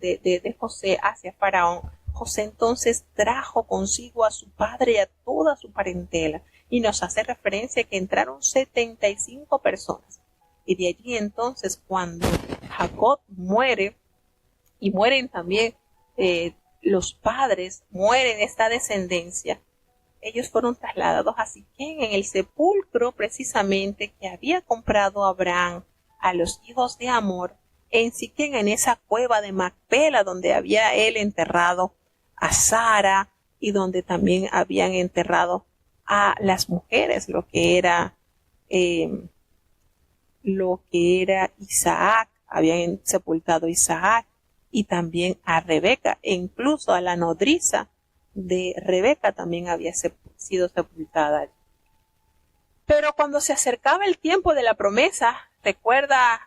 de José hacia Faraón, José entonces trajo consigo a su padre y a toda su parentela, y nos hace referencia que entraron 75 personas. Y de allí entonces, cuando Jacob muere, y mueren también los padres, mueren esta descendencia, ellos fueron trasladados a Siquén, en el sepulcro precisamente que había comprado Abraham a los hijos de Amor, en Siquén, en esa cueva de Macpela, donde había él enterrado a Sara y donde también habían enterrado a las mujeres, lo que era Isaac, habían sepultado a Isaac y también a Rebeca, e incluso a la nodriza de Rebeca también había sido sepultada allí. Pero cuando se acercaba el tiempo de la promesa, recuerda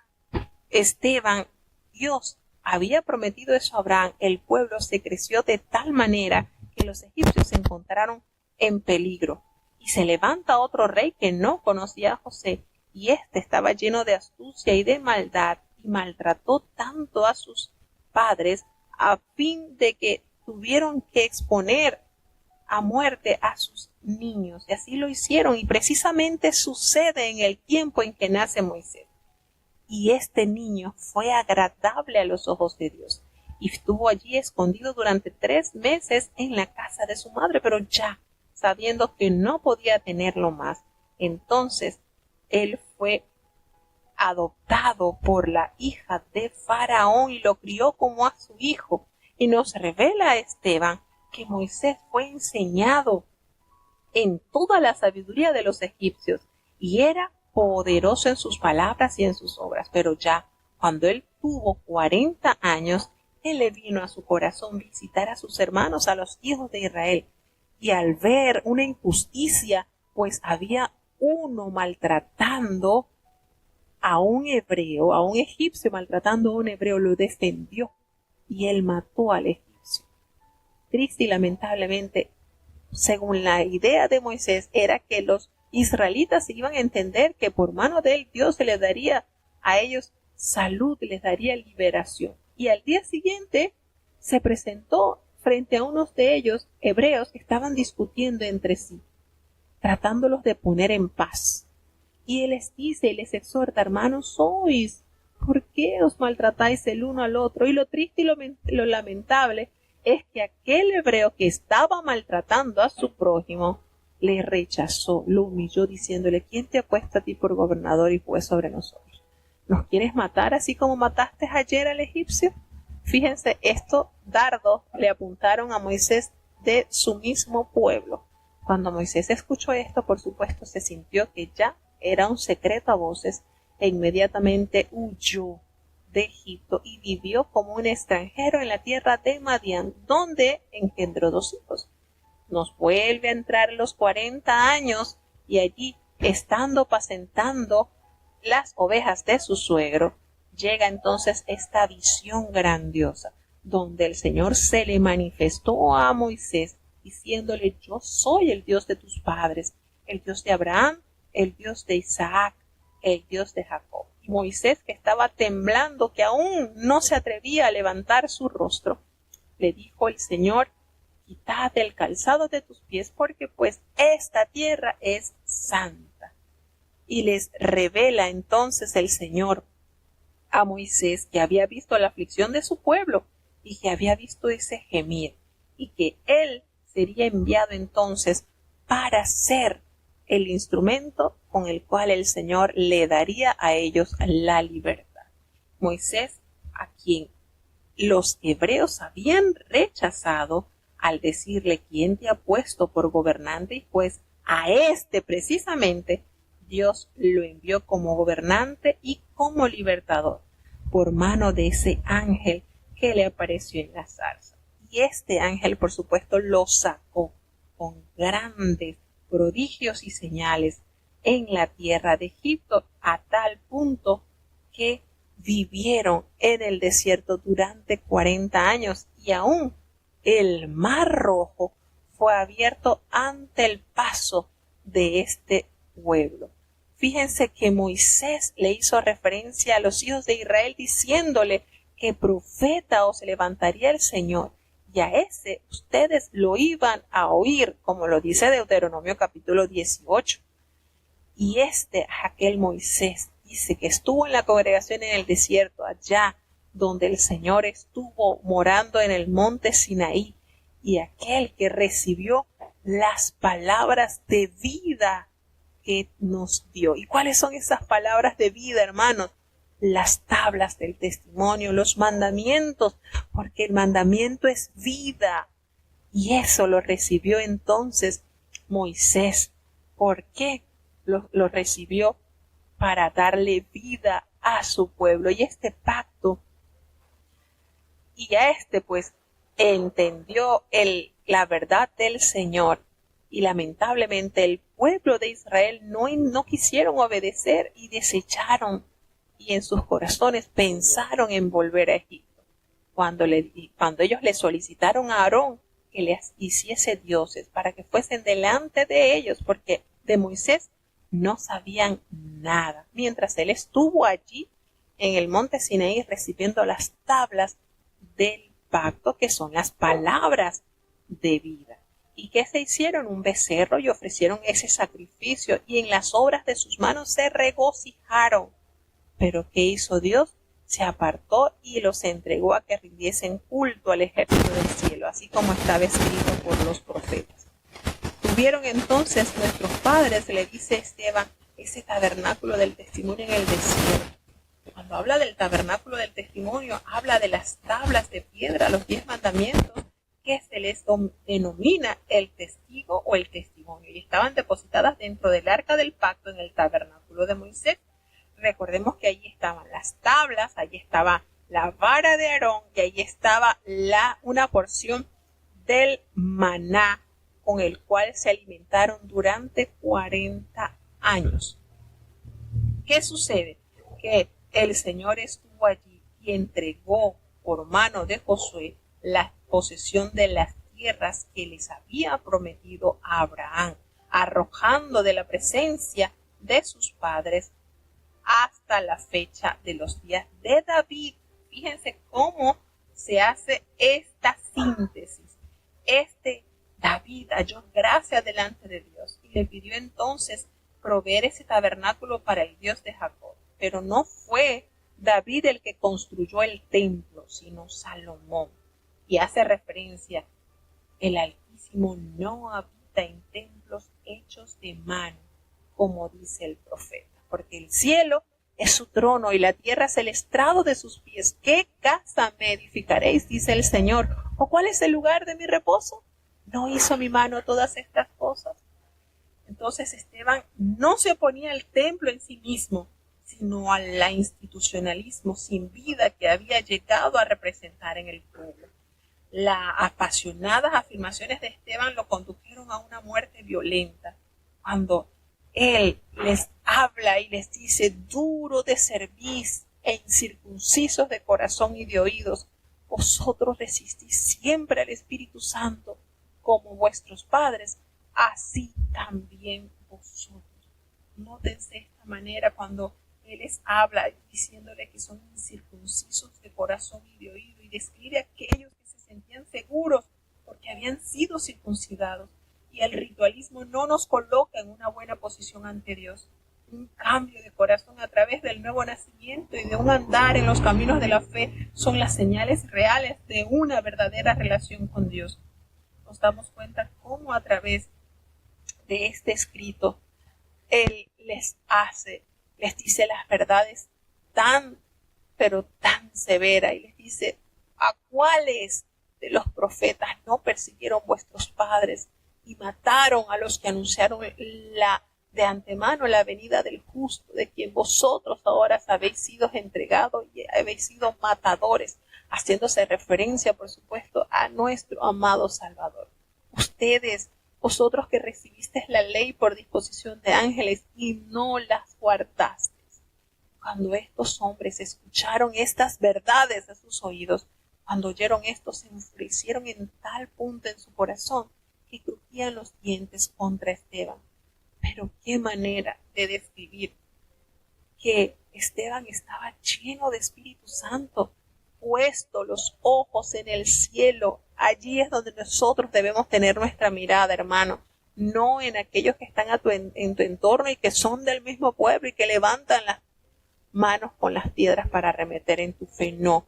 Esteban, Dios había prometido eso a Abraham, el pueblo se creció de tal manera que los egipcios se encontraron en peligro. Y se levanta otro rey que no conocía a José, y éste estaba lleno de astucia y de maldad, y maltrató tanto a sus padres a fin de que tuvieron que exponer a muerte a sus niños. Y así lo hicieron, y precisamente sucede en el tiempo en que nace Moisés. Y este niño fue agradable a los ojos de Dios, y estuvo allí escondido durante 3 meses en la casa de su madre, pero ya sabiendo que no podía tenerlo más, entonces él fue adoptado por la hija de Faraón y lo crió como a su hijo. Y nos revela Esteban que Moisés fue enseñado en toda la sabiduría de los egipcios y era poderoso en sus palabras y en sus obras. Pero ya cuando él tuvo 40 años, él le vino a su corazón visitar a sus hermanos, a los hijos de Israel. Y al ver una injusticia, pues había uno maltratando a un hebreo, a un egipcio maltratando a un hebreo, lo defendió y él mató al egipcio. Triste y lamentablemente, según la idea de Moisés, era que los israelitas iban a entender que por mano de él Dios se les daría a ellos salud, les daría liberación. Y al día siguiente se presentó frente a unos de ellos, hebreos, que estaban discutiendo entre sí, tratándolos de poner en paz. Y él les dice y les exhorta: hermanos sois, ¿por qué os maltratáis el uno al otro? Y lo triste y lo lamentable es que aquel hebreo que estaba maltratando a su prójimo le rechazó, lo humilló diciéndole: ¿quién te ha puesto a ti por gobernador y juez sobre nosotros? ¿Nos quieres matar así como mataste ayer al egipcio? Fíjense, estos dardos le apuntaron a Moisés de su mismo pueblo. Cuando Moisés escuchó esto, por supuesto, se sintió que ya era un secreto a voces e inmediatamente huyó de Egipto y vivió como un extranjero en la tierra de Madián, donde engendró 2 hijos. Nos vuelve a entrar los 40 años y allí, estando apacentando las ovejas de su suegro, llega entonces esta visión grandiosa, donde el Señor se le manifestó a Moisés, diciéndole: yo soy el Dios de tus padres, el Dios de Abraham, el Dios de Isaac, el Dios de Jacob. Moisés, que estaba temblando, que aún no se atrevía a levantar su rostro, le dijo el Señor: quítate el calzado de tus pies, porque pues esta tierra es santa. Y les revela entonces el Señor a Moisés que había visto la aflicción de su pueblo y que había visto ese gemir, y que él sería enviado entonces para ser el instrumento con el cual el Señor le daría a ellos la libertad. Moisés, a quien los hebreos habían rechazado al decirle: ¿quién te ha puesto por gobernante y juez? A este precisamente Dios lo envió como gobernante y como libertador por mano de ese ángel que le apareció en la zarza. Y este ángel, por supuesto, lo sacó con grandes prodigios y señales en la tierra de Egipto, a tal punto que vivieron en el desierto durante 40 años y aún el Mar Rojo fue abierto ante el paso de este pueblo. Fíjense que Moisés le hizo referencia a los hijos de Israel diciéndole que profeta os levantaría el Señor, y a ese ustedes lo iban a oír, como lo dice Deuteronomio capítulo 18. Y aquel Moisés, dice que estuvo en la congregación en el desierto, allá donde el Señor estuvo morando en el monte Sinaí, y aquel que recibió las palabras de vida que nos dio. ¿Y cuáles son esas palabras de vida, hermanos? Las tablas del testimonio, los mandamientos, porque el mandamiento es vida. Y eso lo recibió entonces Moisés. ¿Por qué lo recibió? Para darle vida a su pueblo. Y este pacto, y a pues entendió la verdad del Señor. Y lamentablemente el pueblo de Israel no quisieron obedecer y desecharon, y en sus corazones pensaron en volver a Egipto. Cuando ellos le solicitaron a Aarón que les hiciese dioses para que fuesen delante de ellos, porque de Moisés no sabían nada, mientras él estuvo allí en el monte Sinaí recibiendo las tablas del pacto, que son las palabras de vida. ¿Y qué se hicieron? Un becerro, y ofrecieron ese sacrificio, y en las obras de sus manos se regocijaron. Pero ¿qué hizo Dios? Se apartó y los entregó a que rindiesen culto al ejército del cielo, así como estaba escrito por los profetas. Tuvieron entonces nuestros padres, le dice Esteban, ese tabernáculo del testimonio en el desierto. Cuando habla del tabernáculo del testimonio, habla de las tablas de piedra, los 10 mandamientos, que se les denomina el testigo o el testimonio, y estaban depositadas dentro del arca del pacto en el tabernáculo de Moisés. Recordemos que allí estaban las tablas, allí estaba la vara de Aarón, y allí estaba una porción del maná con el cual se alimentaron durante 40 años. ¿Qué sucede? Que el Señor estuvo allí y entregó por mano de Josué la posesión de las tierras que les había prometido a Abraham, arrojando de la presencia de sus padres hasta la fecha de los días de David. Fíjense cómo se hace esta síntesis. David halló gracia delante de Dios y le pidió entonces proveer ese tabernáculo para el Dios de Jacob. Pero no fue David el que construyó el templo, sino Salomón. Y hace referencia, el Altísimo no habita en templos hechos de mano, como dice el profeta, porque el cielo es su trono y la tierra es el estrado de sus pies. ¿Qué casa me edificaréis? Dice el Señor. ¿O cuál es el lugar de mi reposo? ¿No hizo mi mano todas estas cosas? Entonces Esteban no se oponía al templo en sí mismo, sino al institucionalismo sin vida que había llegado a representar en el pueblo. Las apasionadas afirmaciones de Esteban lo condujeron a una muerte violenta, cuando él les habla y les dice: duro de cerviz e incircuncisos de corazón y de oídos, vosotros resistís siempre al Espíritu Santo, como vuestros padres, así también vosotros. Nótense esta manera cuando él les habla diciéndole que son incircuncisos de corazón y de oído, y describe a aquellos que se sentían seguros porque habían sido circuncidados. Y el ritualismo no nos coloca en una buena posición ante Dios. Un cambio de corazón a través del nuevo nacimiento y de un andar en los caminos de la fe son las señales reales de una verdadera relación con Dios. Nos damos cuenta cómo a través de este escrito Él les dice las verdades tan, pero tan severas, y les dice: ¿a cuáles de los profetas no persiguieron vuestros padres y mataron a los que anunciaron de antemano la venida del justo, de quien vosotros ahora habéis sido entregados y habéis sido matadores? Haciéndose referencia, por supuesto, a nuestro amado Salvador. Vosotros que recibisteis la ley por disposición de ángeles y no las guardasteis. Cuando estos hombres escucharon estas verdades a sus oídos, cuando oyeron esto, se enfurecieron en tal punto en su corazón que crujían los dientes contra Esteban. Pero qué manera de describir que Esteban estaba lleno de Espíritu Santo, puesto los ojos en el cielo. Allí es donde nosotros debemos tener nuestra mirada, hermano, no en aquellos que están en tu entorno y que son del mismo pueblo y que levantan las manos con las piedras para arremeter en tu fe. No,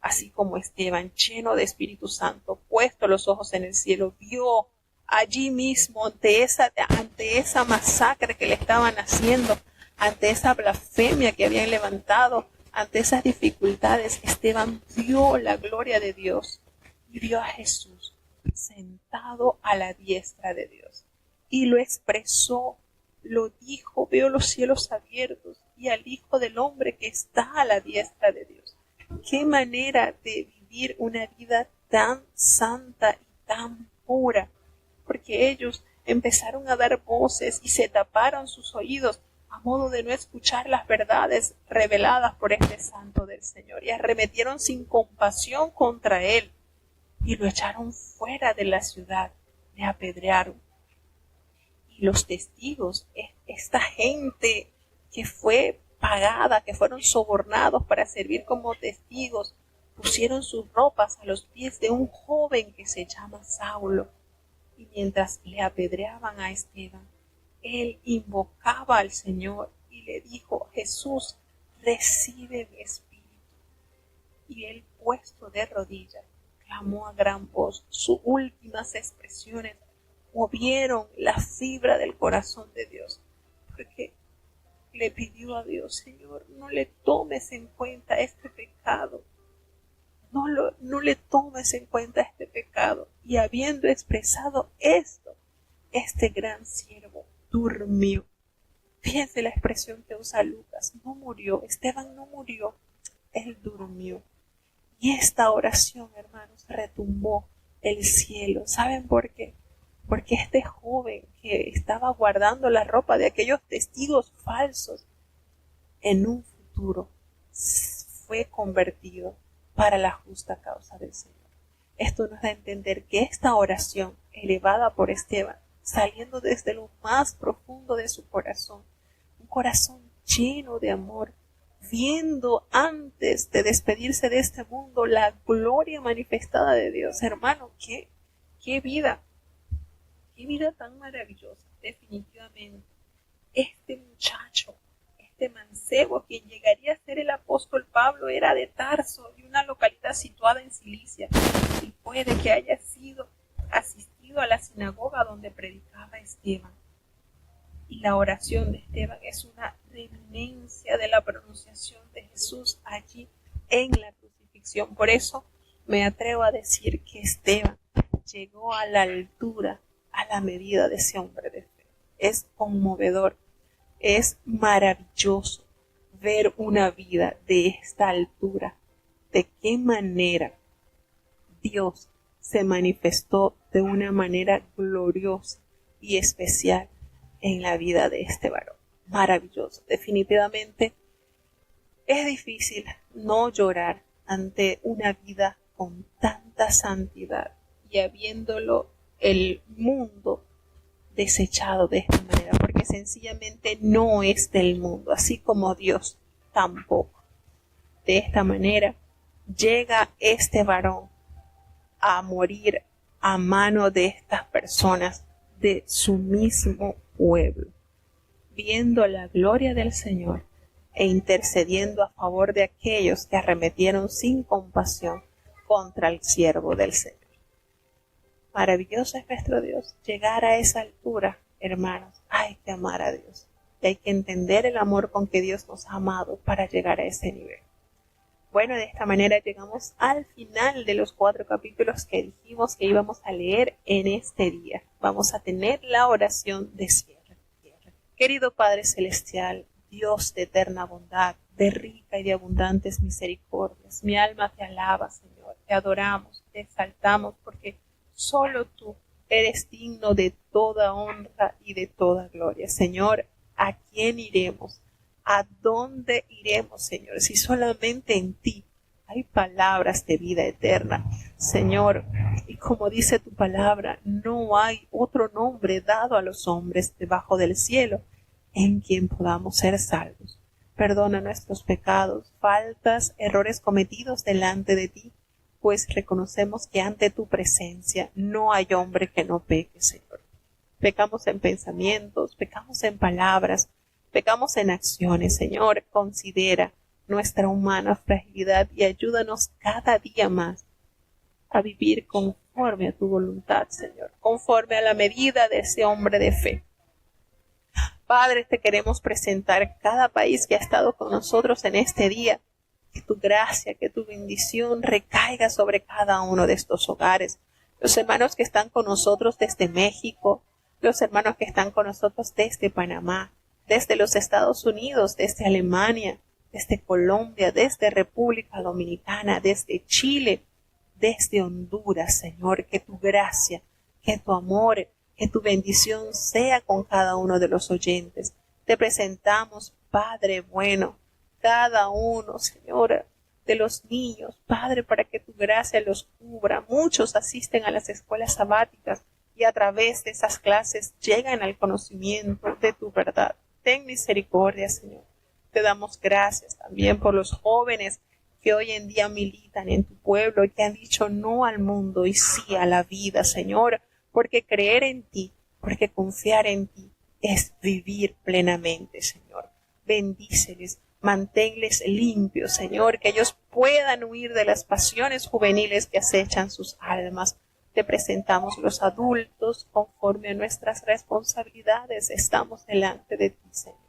así como Esteban, lleno de Espíritu Santo, puesto los ojos en el cielo, vio allí mismo ante esa masacre que le estaban haciendo, ante esa blasfemia que habían levantado, ante esas dificultades, Esteban vio la gloria de Dios y vio a Jesús sentado a la diestra de Dios. Y lo expresó, lo dijo: veo los cielos abiertos y al Hijo del Hombre que está a la diestra de Dios. Qué manera de vivir una vida tan santa y tan pura, porque ellos empezaron a dar voces y se taparon sus oídos a modo de no escuchar las verdades reveladas por este santo del Señor, y arremetieron sin compasión contra él y lo echaron fuera de la ciudad, le apedrearon. Y los testigos, esta gente que fue pagada, que fueron sobornados para servir como testigos, pusieron sus ropas a los pies de un joven que se llama Saulo, y mientras le apedreaban a Esteban, él invocaba al Señor y le dijo: Jesús, recibe mi espíritu. Y él, puesto de rodillas, clamó a gran voz. Sus últimas expresiones movieron la fibra del corazón de Dios, porque le pidió a Dios: Señor, no le tomes en cuenta este pecado. No le tomes en cuenta este pecado. Y habiendo expresado esto, este gran siervo durmió. Fíjense la expresión que usa Lucas: no murió. Esteban no murió, él durmió. Y esta oración, hermanos, retumbó el cielo. ¿Saben por qué? Porque este joven que estaba guardando la ropa de aquellos testigos falsos, en un futuro fue convertido para la justa causa del Señor. Esto nos da a entender que esta oración elevada por Esteban, saliendo desde lo más profundo de su corazón, un corazón lleno de amor, viendo antes de despedirse de este mundo la gloria manifestada de Dios. Hermano, qué vida tan maravillosa. Definitivamente, este muchacho, este mancebo, quien llegaría a ser el apóstol Pablo, era de Tarso, de una localidad situada en Cilicia, y puede que haya sido asistido a la sinagoga donde predicaba Esteban. Y la oración de Esteban es una reminencia de la pronunciación de Jesús allí en la crucifixión. Por eso me atrevo a decir que Esteban llegó a la altura, a la medida de ese hombre de fe. Es conmovedor, es maravilloso ver una vida de esta altura. De qué manera Dios se manifestó de una manera gloriosa y especial en la vida de este varón. Maravilloso. Definitivamente es difícil no llorar ante una vida con tanta santidad y habiéndolo el mundo desechado de esta manera, porque sencillamente no es del mundo, así como Dios tampoco. De esta manera llega este varón a morir a mano de estas personas de su mismo pueblo, viendo la gloria del Señor e intercediendo a favor de aquellos que arremetieron sin compasión contra el siervo del Señor. Maravilloso es nuestro Dios. Llegar a esa altura, hermanos, hay que amar a Dios. Y hay que entender el amor con que Dios nos ha amado para llegar a ese nivel. Bueno, de esta manera llegamos al final de los 4 capítulos que dijimos que íbamos a leer en este día. Vamos a tener la oración de cierre. Querido Padre Celestial, Dios de eterna bondad, de rica y de abundantes misericordias, mi alma te alaba, Señor. Te adoramos, te exaltamos, porque solo tú eres digno de toda honra y de toda gloria. Señor, ¿a quién iremos? ¿A dónde iremos, Señor? Si solamente en ti hay palabras de vida eterna. Señor, y como dice tu palabra, no hay otro nombre dado a los hombres debajo del cielo en quien podamos ser salvos. Perdona nuestros pecados, faltas, errores cometidos delante de ti, pues reconocemos que ante tu presencia no hay hombre que no peque, Señor. Pecamos en pensamientos, pecamos en palabras, pecamos en acciones, Señor. Considera nuestra humana fragilidad y ayúdanos cada día más a vivir conforme a tu voluntad, Señor, conforme a la medida de ese hombre de fe. Padre, te queremos presentar cada país que ha estado con nosotros en este día. Que tu gracia, que tu bendición recaiga sobre cada uno de estos hogares. Los hermanos que están con nosotros desde México, los hermanos que están con nosotros desde Panamá, desde los Estados Unidos, desde Alemania, desde Colombia, desde República Dominicana, desde Chile, desde Honduras, Señor, que tu gracia, que tu amor, que tu bendición sea con cada uno de los oyentes. Te presentamos, Padre bueno, cada uno, Señor, de los niños, Padre, para que tu gracia los cubra. Muchos asisten a las escuelas sabáticas y a través de esas clases llegan al conocimiento de tu verdad. Ten misericordia, Señor. Te damos gracias también por los jóvenes que hoy en día militan en tu pueblo y que han dicho no al mundo y sí a la vida, Señor, porque creer en ti, porque confiar en ti es vivir plenamente, Señor. Bendíceles, manténles limpios, Señor, que ellos puedan huir de las pasiones juveniles que acechan sus almas. Te presentamos los adultos conforme a nuestras responsabilidades. Estamos delante de ti, Señor.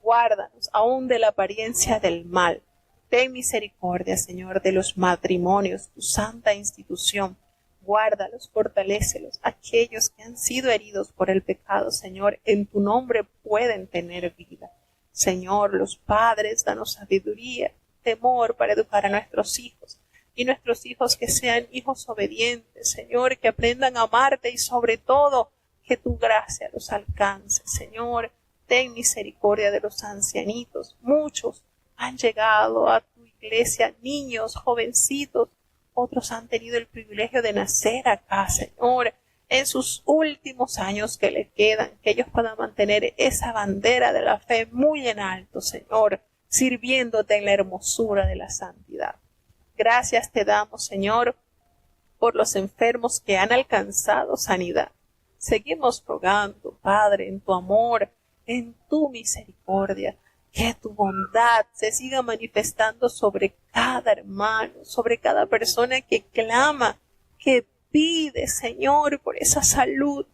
Guárdanos aún de la apariencia del mal. Ten misericordia, Señor, de los matrimonios, tu santa institución. Guárdalos, fortalécelos. Aquellos que han sido heridos por el pecado, Señor, en tu nombre pueden tener vida. Señor, los padres, danos sabiduría, temor para educar a nuestros hijos. Y nuestros hijos que sean hijos obedientes, Señor, que aprendan a amarte y sobre todo que tu gracia los alcance, Señor. Ten misericordia de los ancianitos. Muchos han llegado a tu iglesia, niños, jovencitos. Otros han tenido el privilegio de nacer acá, Señor, en sus últimos años que le quedan, que ellos puedan mantener esa bandera de la fe muy en alto, Señor, sirviéndote en la hermosura de la santidad. Gracias te damos, Señor, por los enfermos que han alcanzado sanidad. Seguimos rogando, Padre, en tu amor, en tu misericordia, que tu bondad se siga manifestando sobre cada hermano, sobre cada persona que clama, que pide, Señor, por esa salud,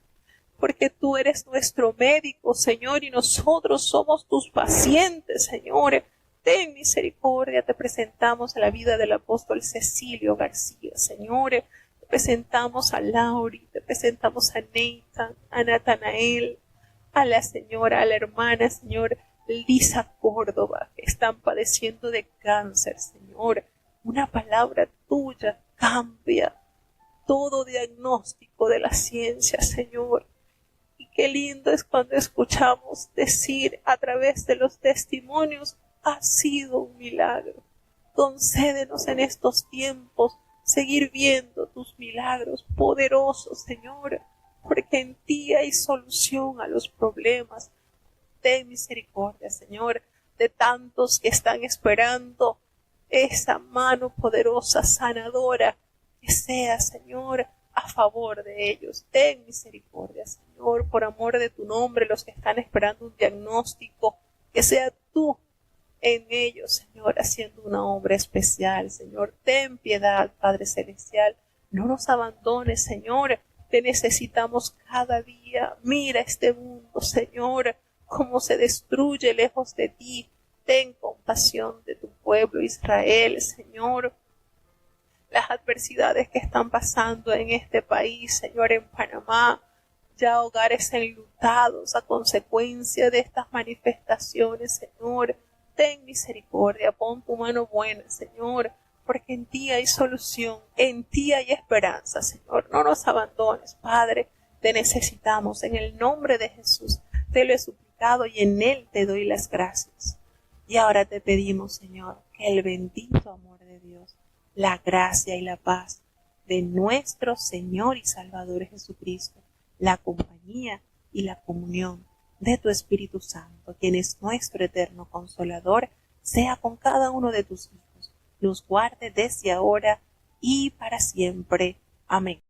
porque tú eres nuestro médico, Señor, y nosotros somos tus pacientes, Señor. Ten misericordia, te presentamos a la vida del apóstol Cecilio García, Señor. Te presentamos a Lauri, te presentamos a Nathan, a Natanael, a la señora, a la hermana, Señor, Lisa Córdoba, que están padeciendo de cáncer, Señor. Una palabra tuya cambia todo diagnóstico de la ciencia, Señor. Y qué lindo es cuando escuchamos decir a través de los testimonios, ha sido un milagro. Concédenos en estos tiempos seguir viendo tus milagros poderosos, Señor, porque en ti hay solución a los problemas. Ten misericordia, Señor, de tantos que están esperando esa mano poderosa, sanadora, que sea, Señor, a favor de ellos. Ten misericordia, Señor, por amor de tu nombre, los que están esperando un diagnóstico, que sea tú en ellos, Señor, haciendo una obra especial, Señor. Ten piedad, Padre Celestial. No nos abandones, Señor. Te necesitamos cada día. Mira este mundo, Señor, cómo se destruye lejos de ti. Ten compasión de tu pueblo Israel, Señor. Las adversidades que están pasando en este país, Señor, en Panamá, ya hogares enlutados a consecuencia de estas manifestaciones, Señor. Ten misericordia, pon tu mano buena, Señor, porque en ti hay solución, en ti hay esperanza, Señor. No nos abandones, Padre, te necesitamos. En el nombre de Jesús te lo he suplicado y en él te doy las gracias. Y ahora te pedimos, Señor, que el bendito amor de Dios, la gracia y la paz de nuestro Señor y Salvador Jesucristo, la compañía y la comunión de tu Espíritu Santo, quien es nuestro eterno Consolador, sea con cada uno de tus hijos, los guarde desde ahora y para siempre. Amén.